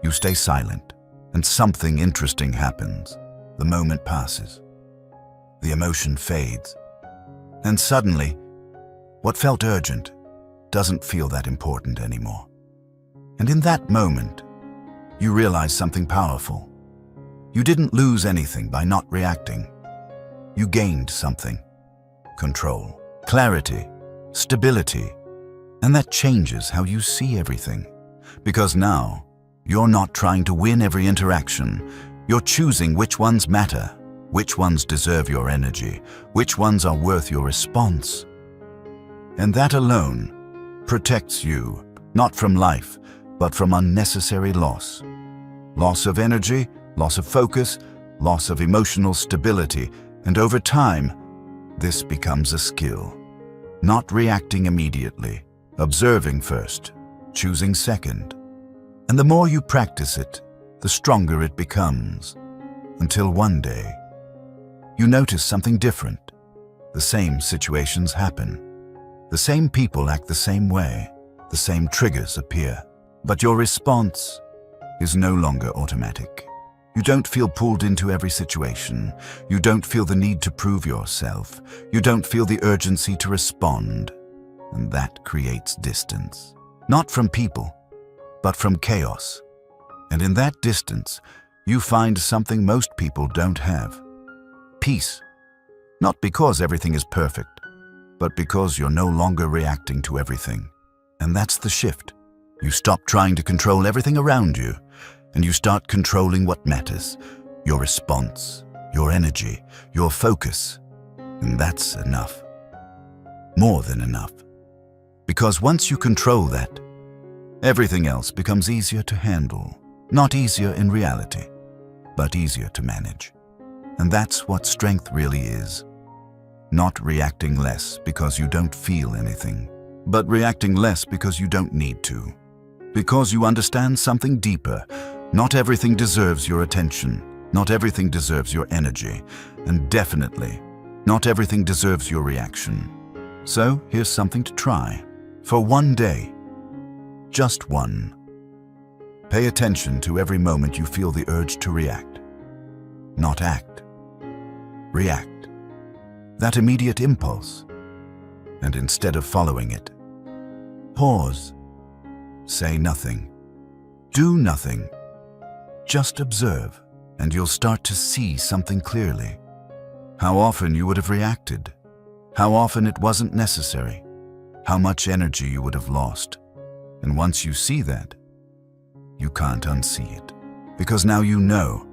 you stay silent, and something interesting happens. The moment passes. The emotion fades. And suddenly, what felt urgent doesn't feel that important anymore. And in that moment, you realize something powerful. You didn't lose anything by not reacting. You gained something. Control, clarity, stability. And that changes how you see everything. Because now, you're not trying to win every interaction. You're choosing which ones matter, which ones deserve your energy, which ones are worth your response. And that alone protects you, not from life, but from unnecessary loss. Loss of energy, loss of focus, loss of emotional stability, and over time, this becomes a skill. Not reacting immediately, observing first, choosing second. And the more you practice it, the stronger it becomes. Until one day, you notice something different. The same situations happen. The same people act the same way. The same triggers appear. But your response is no longer automatic. You don't feel pulled into every situation. You don't feel the need to prove yourself. You don't feel the urgency to respond. And that creates distance. Not from people, but from chaos. And in that distance, you find something most people don't have. Peace. Not because everything is perfect, but because you're no longer reacting to everything. And that's the shift. You stop trying to control everything around you, and you start controlling what matters, your response, your energy, your focus. And that's enough. More than enough. Because once you control that, everything else becomes easier to handle. Not easier in reality, but easier to manage. And that's what strength really is. Not reacting less because you don't feel anything, but reacting less because you don't need to. Because you understand something deeper. Not everything deserves your attention. Not everything deserves your energy. And definitely, not everything deserves your reaction. So here's something to try. For one day. Just one. Pay attention to every moment you feel the urge to react. Not act. React. That immediate impulse. And instead of following it, pause. Say nothing. Do nothing. Just observe, and you'll start to see something clearly. How often you would have reacted. How often it wasn't necessary. How much energy you would have lost. And once you see that, you can't unsee it. Because now you know.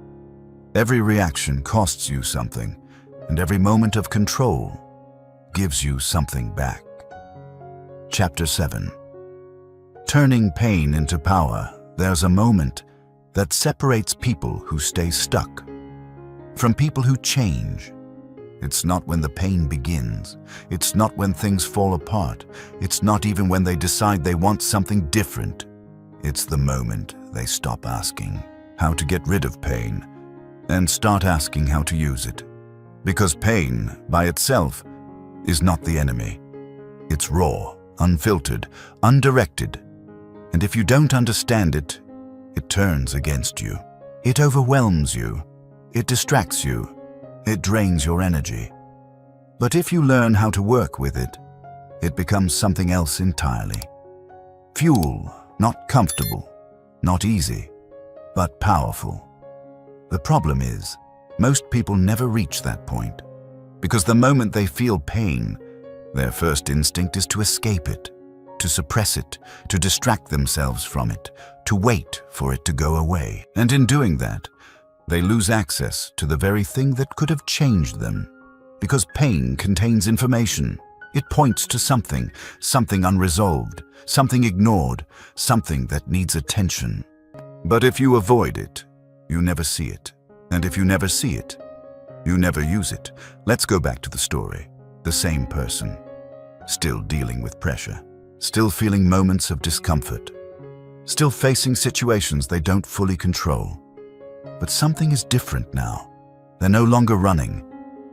Every reaction costs you something, and every moment of control gives you something back. Chapter 7. Turning pain into power, there's a moment that separates people who stay stuck from people who change. It's not when the pain begins. It's not when things fall apart. It's not even when they decide they want something different. It's the moment they stop asking how to get rid of pain and start asking how to use it. Because pain, by itself, is not the enemy. It's raw, unfiltered, undirected. And if you don't understand it, it turns against you. It overwhelms you. It distracts you. It drains your energy. But if you learn how to work with it, it becomes something else entirely. Fuel, not comfortable, not easy, but powerful. The problem is, most people never reach that point, because the moment they feel pain, their first instinct is to escape it, to suppress it, to distract themselves from it, to wait for it to go away. And in doing that, they lose access to the very thing that could have changed them. Because pain contains information. It points to something unresolved, something ignored, something that needs attention. But if you avoid it, you never see it. And if you never see it, you never use it. Let's go back to the story. The same person, still dealing with pressure, still feeling moments of discomfort, still facing situations they don't fully control. But something is different now. They're no longer running.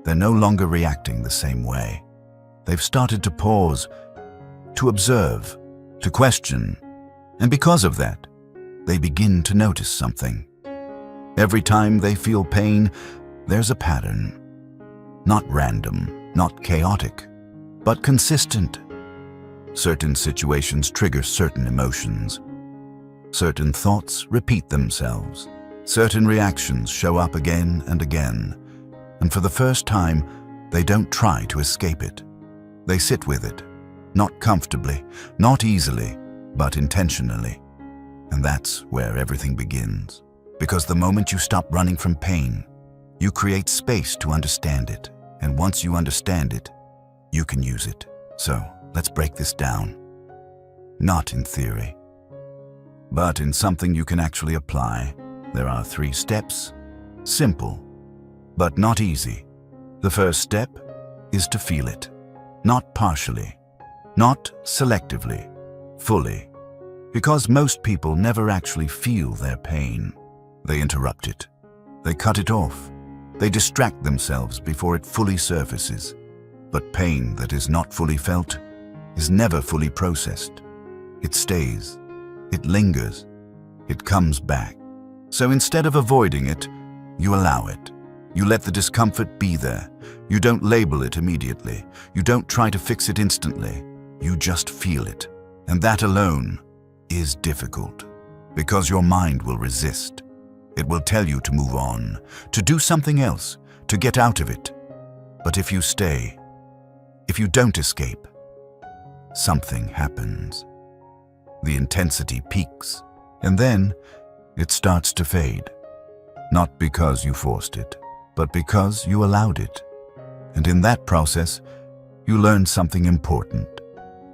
They're no longer reacting the same way. They've started to pause, to observe, to question. And because of that, they begin to notice something. Every time they feel pain, there's a pattern. Not random, not chaotic, but consistent. Certain situations trigger certain emotions. Certain thoughts repeat themselves. Certain reactions show up again and again. And for the first time, they don't try to escape it. They sit with it, not comfortably, not easily, but intentionally. And that's where everything begins. Because the moment you stop running from pain, you create space to understand it. And once you understand it, you can use it. So let's break this down. Not in theory, but in something you can actually apply. There are 3 steps. Simple, but not easy. The first step is to feel it. Not partially, not selectively, fully. Because most people never actually feel their pain. They interrupt it. They cut it off. They distract themselves before it fully surfaces. But pain that is not fully felt is never fully processed. It stays. It lingers. It comes back. So instead of avoiding it, you allow it. You let the discomfort be there. You don't label it immediately. You don't try to fix it instantly. You just feel it. And that alone is difficult, because your mind will resist. It will tell you to move on, to do something else, to get out of it. But if you stay, if you don't escape, something happens. The intensity peaks, and then it starts to fade. not because you forced it, but because you allowed it. And in that process, you learn something important.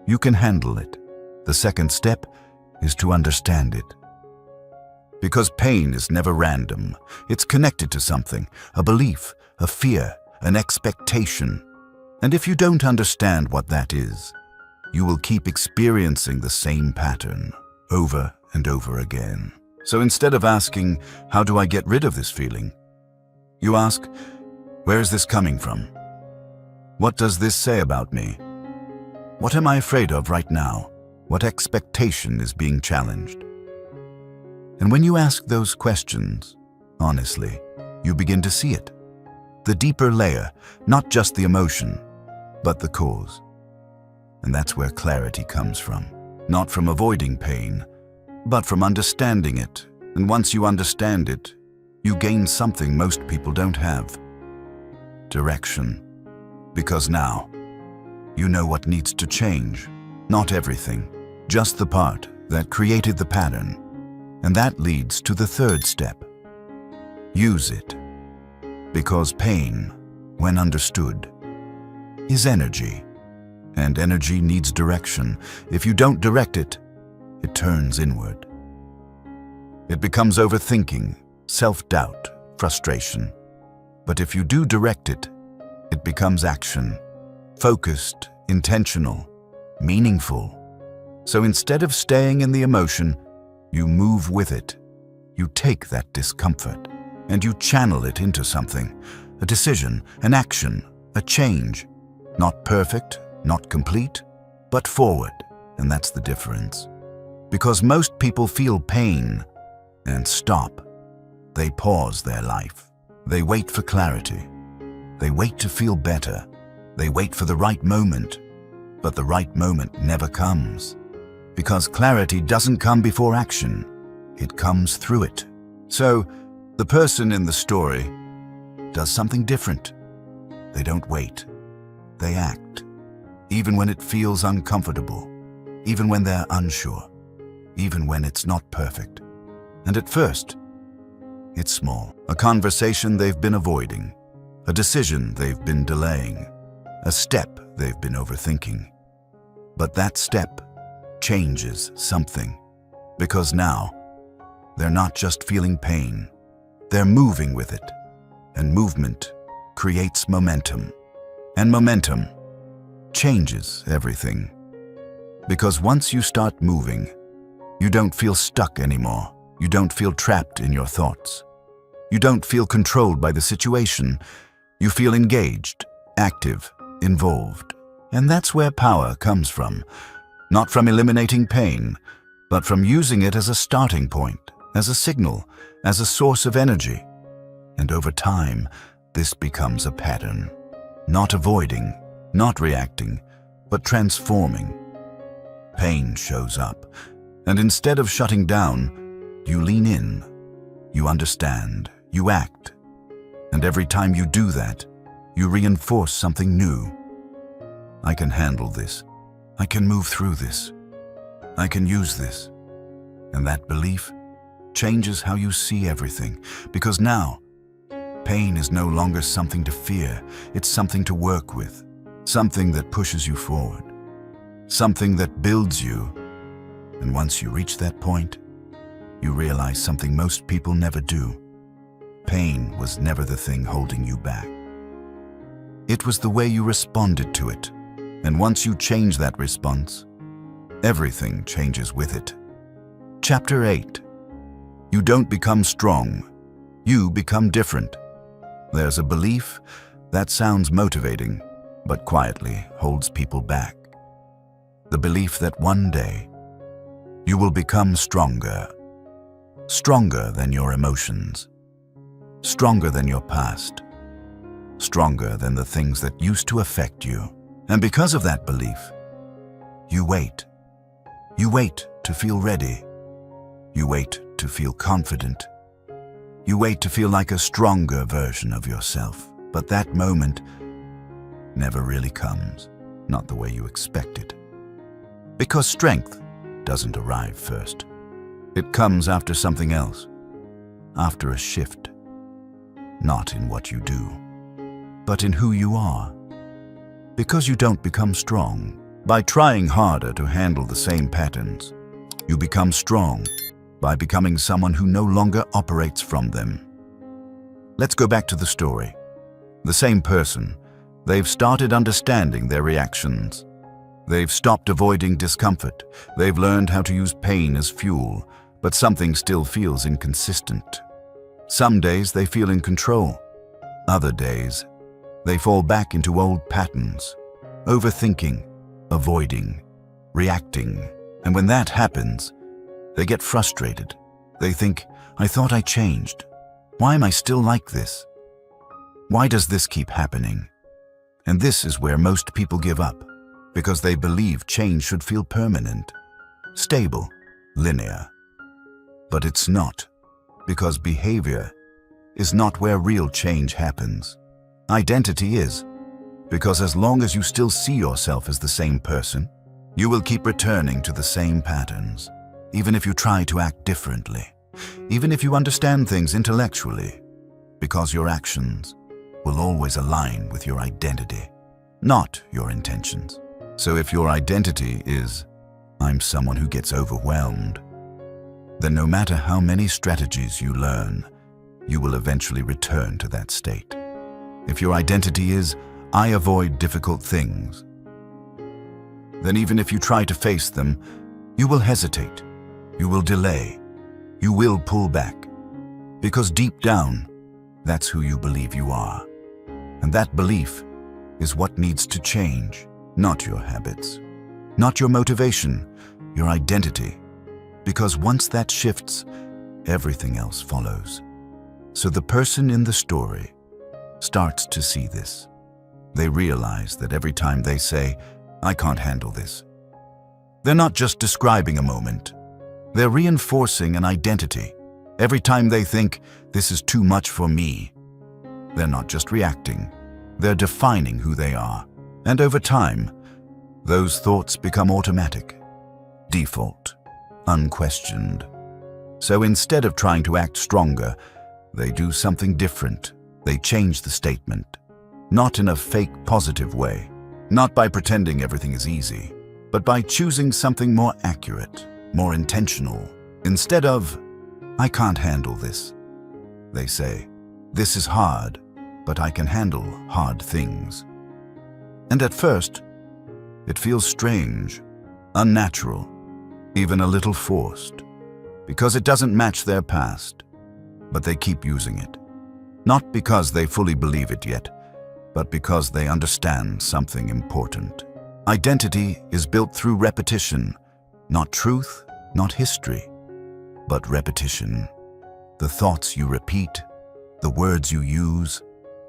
You can handle it. The second step is to understand it. Because pain is never random. It's connected to something, a belief, a fear, an expectation. And if you don't understand what that is, you will keep experiencing the same pattern over and over again. So instead of asking, how do I get rid of this feeling? You ask, where is this coming from? What does this say about me? What am I afraid of right now? What expectation is being challenged? And when you ask those questions, honestly, you begin to see it. The deeper layer, not just the emotion, but the cause. And that's where clarity comes from. Not from avoiding pain, but from understanding it. And once you understand it, you gain something most people don't have. Direction. Because now, you know what needs to change. Not everything, just the part that created the pattern. And that leads to the third step. Use it. Because pain, when understood, is energy. And energy needs direction. If you don't direct it, it turns inward. It becomes overthinking, self-doubt, frustration. But if you do direct it, it becomes action, focused, intentional, meaningful. So instead of staying in the emotion, you move with it. You take that discomfort and you channel it into something, a decision, an action, a change. Not perfect, not complete, but forward. And that's the difference. Because most people feel pain and stop. They pause their life. They wait for clarity. They wait to feel better. They wait for the right moment. But the right moment never comes. Because clarity doesn't come before action. It comes through it. So, the person in the story does something different. They don't wait. They act. Even when it feels uncomfortable. Even when they're unsure. Even when it's not perfect. And at first, it's small. A conversation they've been avoiding. A decision they've been delaying. A step they've been overthinking. But that step changes something. Because now, they're not just feeling pain. They're moving with it. And movement creates momentum. And momentum changes everything. Because once you start moving, you don't feel stuck anymore. You don't feel trapped in your thoughts. You don't feel controlled by the situation. You feel engaged, active, involved. And that's where power comes from. Not from eliminating pain, but from using it as a starting point, as a signal, as a source of energy. And over time, this becomes a pattern. Not avoiding, not reacting, but transforming. Pain shows up, and instead of shutting down, you lean in, you understand, you act. And every time you do that, you reinforce something new. I can handle this. I can move through this. I can use this. And that belief changes how you see everything, because now, pain is no longer something to fear. It's something to work with, something that pushes you forward, something that builds you. And once you reach that point, you realize something most people never do. Pain was never the thing holding you back. It was the way you responded to it. And once you change that response, everything changes with it. Chapter 8. You don't become strong. You become different. There's a belief that sounds motivating, but quietly holds people back. The belief that one day you will become stronger. Stronger than your emotions. Stronger than your past. Stronger than the things that used to affect you. And because of that belief, you wait. You wait to feel ready. You wait to feel confident. You wait to feel like a stronger version of yourself. But that moment never really comes, not the way you expect it. Because strength doesn't arrive first. It comes after something else, after a shift, not in what you do, but in who you are. Because you don't become strong by trying harder to handle the same patterns. You become strong by becoming someone who no longer operates from them. Let's go back to the story. The same person, they've started understanding their reactions. They've stopped avoiding discomfort. They've learned how to use pain as fuel, but something still feels inconsistent. Some days they feel in control. Other days, they fall back into old patterns, overthinking, avoiding, reacting. And when that happens, they get frustrated. They think, I thought I changed. Why am I still like this? Why does this keep happening? And this is where most people give up, because they believe change should feel permanent, stable, linear. But it's not, because behavior is not where real change happens. Identity is, because as long as you still see yourself as the same person, you will keep returning to the same patterns, even if you try to act differently, even if you understand things intellectually, because your actions will always align with your identity, not your intentions. So if your identity is, I'm someone who gets overwhelmed, then no matter how many strategies you learn, you will eventually return to that state. If your identity is, I avoid difficult things, then even if you try to face them, you will hesitate, you will delay, you will pull back, because deep down, that's who you believe you are. And that belief is what needs to change, not your habits, not your motivation, your identity. Because once that shifts, everything else follows. So the person in the story starts to see this. They realize that every time they say, I can't handle this, they're not just describing a moment. They're reinforcing an identity. Every time they think, this is too much for me, they're not just reacting. They're defining who they are. And over time, those thoughts become automatic, default, unquestioned. So instead of trying to act stronger, they do something different. They change the statement, not in a fake positive way, not by pretending everything is easy, but by choosing something more accurate, more intentional. Instead of, I can't handle this, they say, this is hard, but I can handle hard things. And at first, it feels strange, unnatural, even a little forced, because it doesn't match their past, but they keep using it. Not because they fully believe it yet, but because they understand something important. Identity is built through repetition, not truth, not history, but repetition. The thoughts you repeat, the words you use,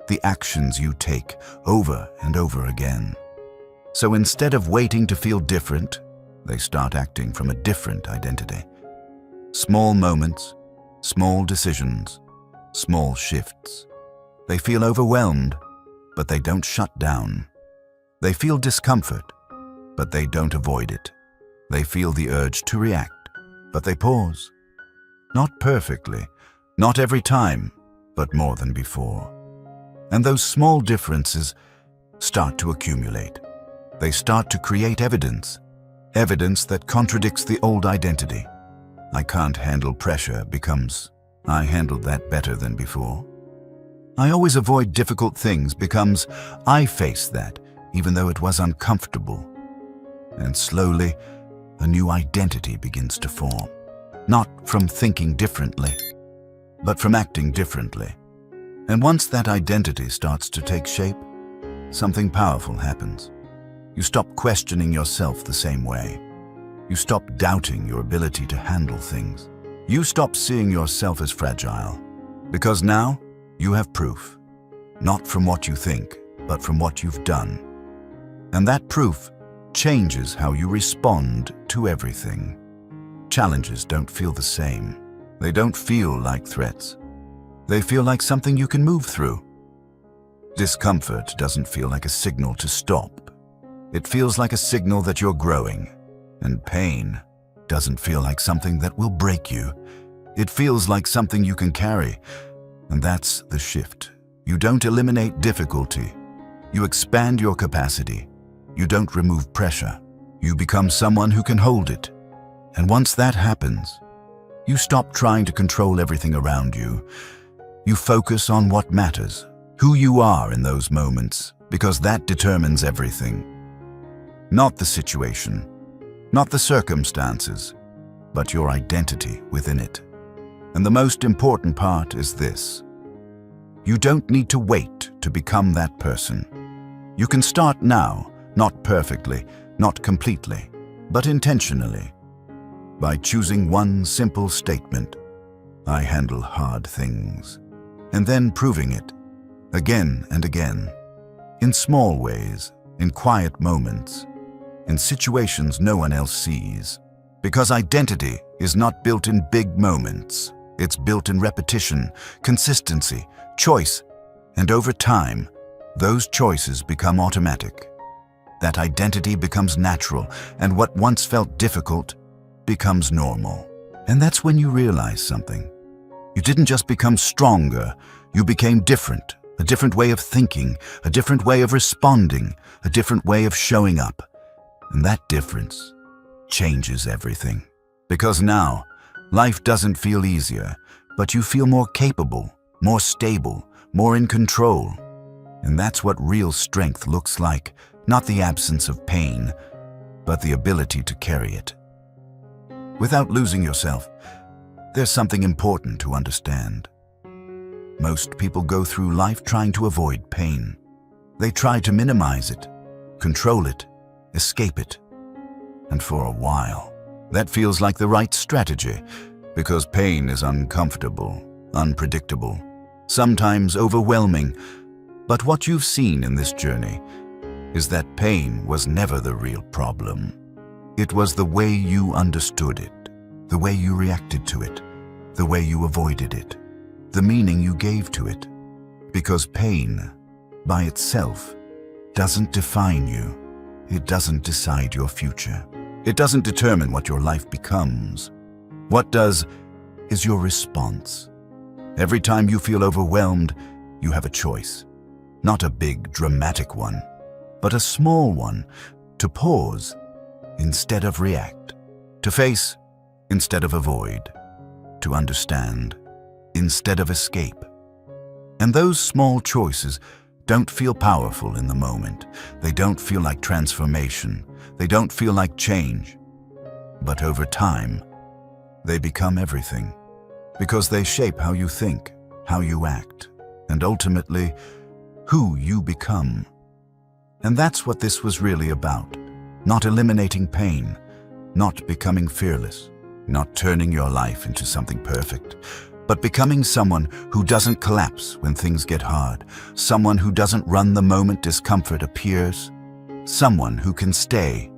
the actions you take over and over again. So instead of waiting to feel different, they start acting from a different identity. Small moments, small decisions, small shifts. They feel overwhelmed, but they don't shut down. They feel discomfort, but they don't avoid it. They feel the urge to react, but they pause. Not perfectly, not every time, but more than before. And those small differences start to accumulate. They start to create evidence that contradicts the old identity. I can't handle pressure becomes, I handled that better than before. I always avoid difficult things becomes, I face that even though it was uncomfortable. And slowly, a new identity begins to form. Not from thinking differently, but from acting differently. And once that identity starts to take shape, something powerful happens. You stop questioning yourself the same way. You stop doubting your ability to handle things. You stop seeing yourself as fragile, because now you have proof, not from what you think, but from what you've done. And that proof changes how you respond to everything. Challenges don't feel the same. They don't feel like threats. They feel like something you can move through. Discomfort doesn't feel like a signal to stop. It feels like a signal that you're growing. And pain doesn't feel like something that will break you. It feels like something you can carry, And that's the shift. You don't eliminate difficulty. You expand your capacity. You don't remove pressure. You become someone who can hold it. And once that happens, you stop trying to control everything around you. You focus on what matters, who you are in those moments, because that determines everything. Not the situation, not the circumstances, but your identity within it. And the most important part is this: you don't need to wait to become that person. You can start now, not perfectly, not completely, but intentionally, by choosing one simple statement: I handle hard things, and then proving it again and again, in small ways, in quiet moments, in situations no one else sees. Because identity is not built in big moments. It's built in repetition, consistency, choice, and over time, those choices become automatic. That identity becomes natural, and what once felt difficult becomes normal. And that's when you realize something. You didn't just become stronger, you became different. A different way of thinking, a different way of responding, a different way of showing up. And that difference changes everything. Because now, life doesn't feel easier, but you feel more capable, more stable, more in control. And that's what real strength looks like, not the absence of pain, but the ability to carry it. Without losing yourself, there's something important to understand. Most people go through life trying to avoid pain. They try to minimize it, control it, escape it. And for a while, that feels like the right strategy, because pain is uncomfortable, unpredictable, sometimes overwhelming. But what you've seen in this journey is that pain was never the real problem. It was the way you understood it, the way you reacted to it, the way you avoided it, the meaning you gave to it. Because pain, by itself, doesn't define you. It doesn't decide your future. It doesn't determine what your life becomes. What does is your response. Every time you feel overwhelmed, you have a choice. Not a big, dramatic one, but a small one: to pause instead of react, to face instead of avoid, to understand instead of escape. And those small choices don't feel powerful in the moment. They don't feel like transformation. They don't feel like change. But over time, they become everything, because they shape how you think, how you act, and ultimately, who you become. And that's what this was really about. Not eliminating pain, not becoming fearless, not turning your life into something perfect, but becoming someone who doesn't collapse when things get hard, someone who doesn't run the moment discomfort appears, someone who can stay,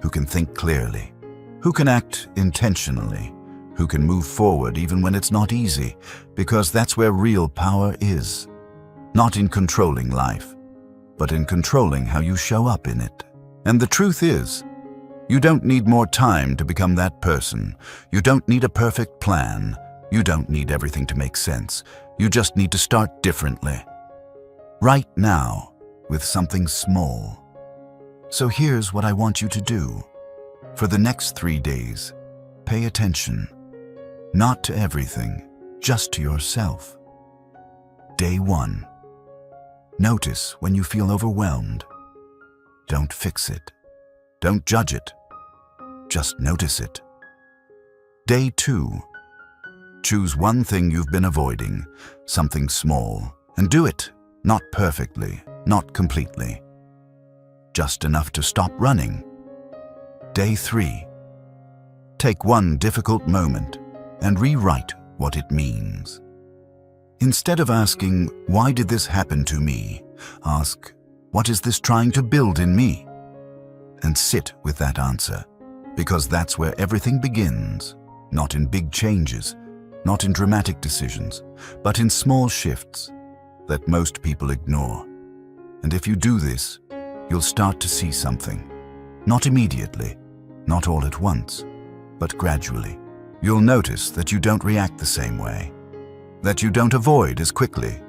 who can think clearly, who can act intentionally, who can move forward even when it's not easy, because that's where real power is. Not in controlling life, but in controlling how you show up in it. And the truth is, you don't need more time to become that person. You don't need a perfect plan. You don't need everything to make sense. You just need to start differently. Right now, with something small. So here's what I want you to do. For the next 3 days, pay attention. Not to everything, just to yourself. Day 1. Notice when you feel overwhelmed. Don't fix it. Don't judge it. Just notice it. Day 2. Choose one thing you've been avoiding, something small, and do it. Not perfectly, not completely. Just enough to stop running. Day 3. Take one difficult moment and rewrite what it means. Instead of asking, "Why did this happen to me?" ask, "What is this trying to build in me?" And sit with that answer, because that's where everything begins, not in big changes, not in dramatic decisions, but in small shifts that most people ignore. And if you do this, you'll start to see something. Not immediately, not all at once, but gradually. You'll notice that you don't react the same way. that you don't avoid as quickly,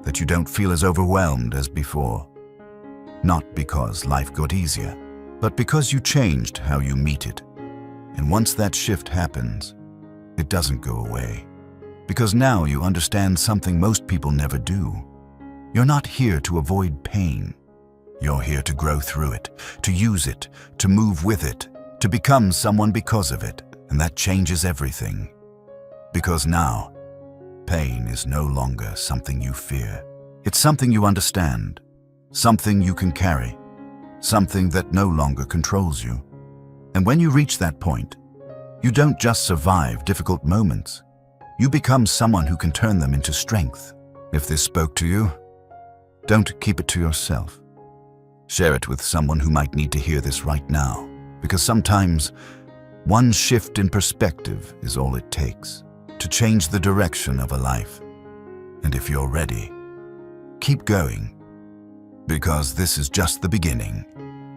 that you don't feel as overwhelmed as before. Not because life got easier, but because you changed how you meet it. And once that shift happens, it doesn't go away. Because now you understand something most people never do. You're not here to avoid pain. You're here to grow through it, to use it, to move with it, to become someone because of it. And that changes everything. Because now, pain is no longer something you fear. It's something you understand, something you can carry, something that no longer controls you. And when you reach that point, you don't just survive difficult moments. You become someone who can turn them into strength. If this spoke to you, don't keep it to yourself. Share it with someone who might need to hear this right now, because sometimes one shift in perspective is all it takes to change the direction of a life. And if you're ready, keep going, because this is just the beginning.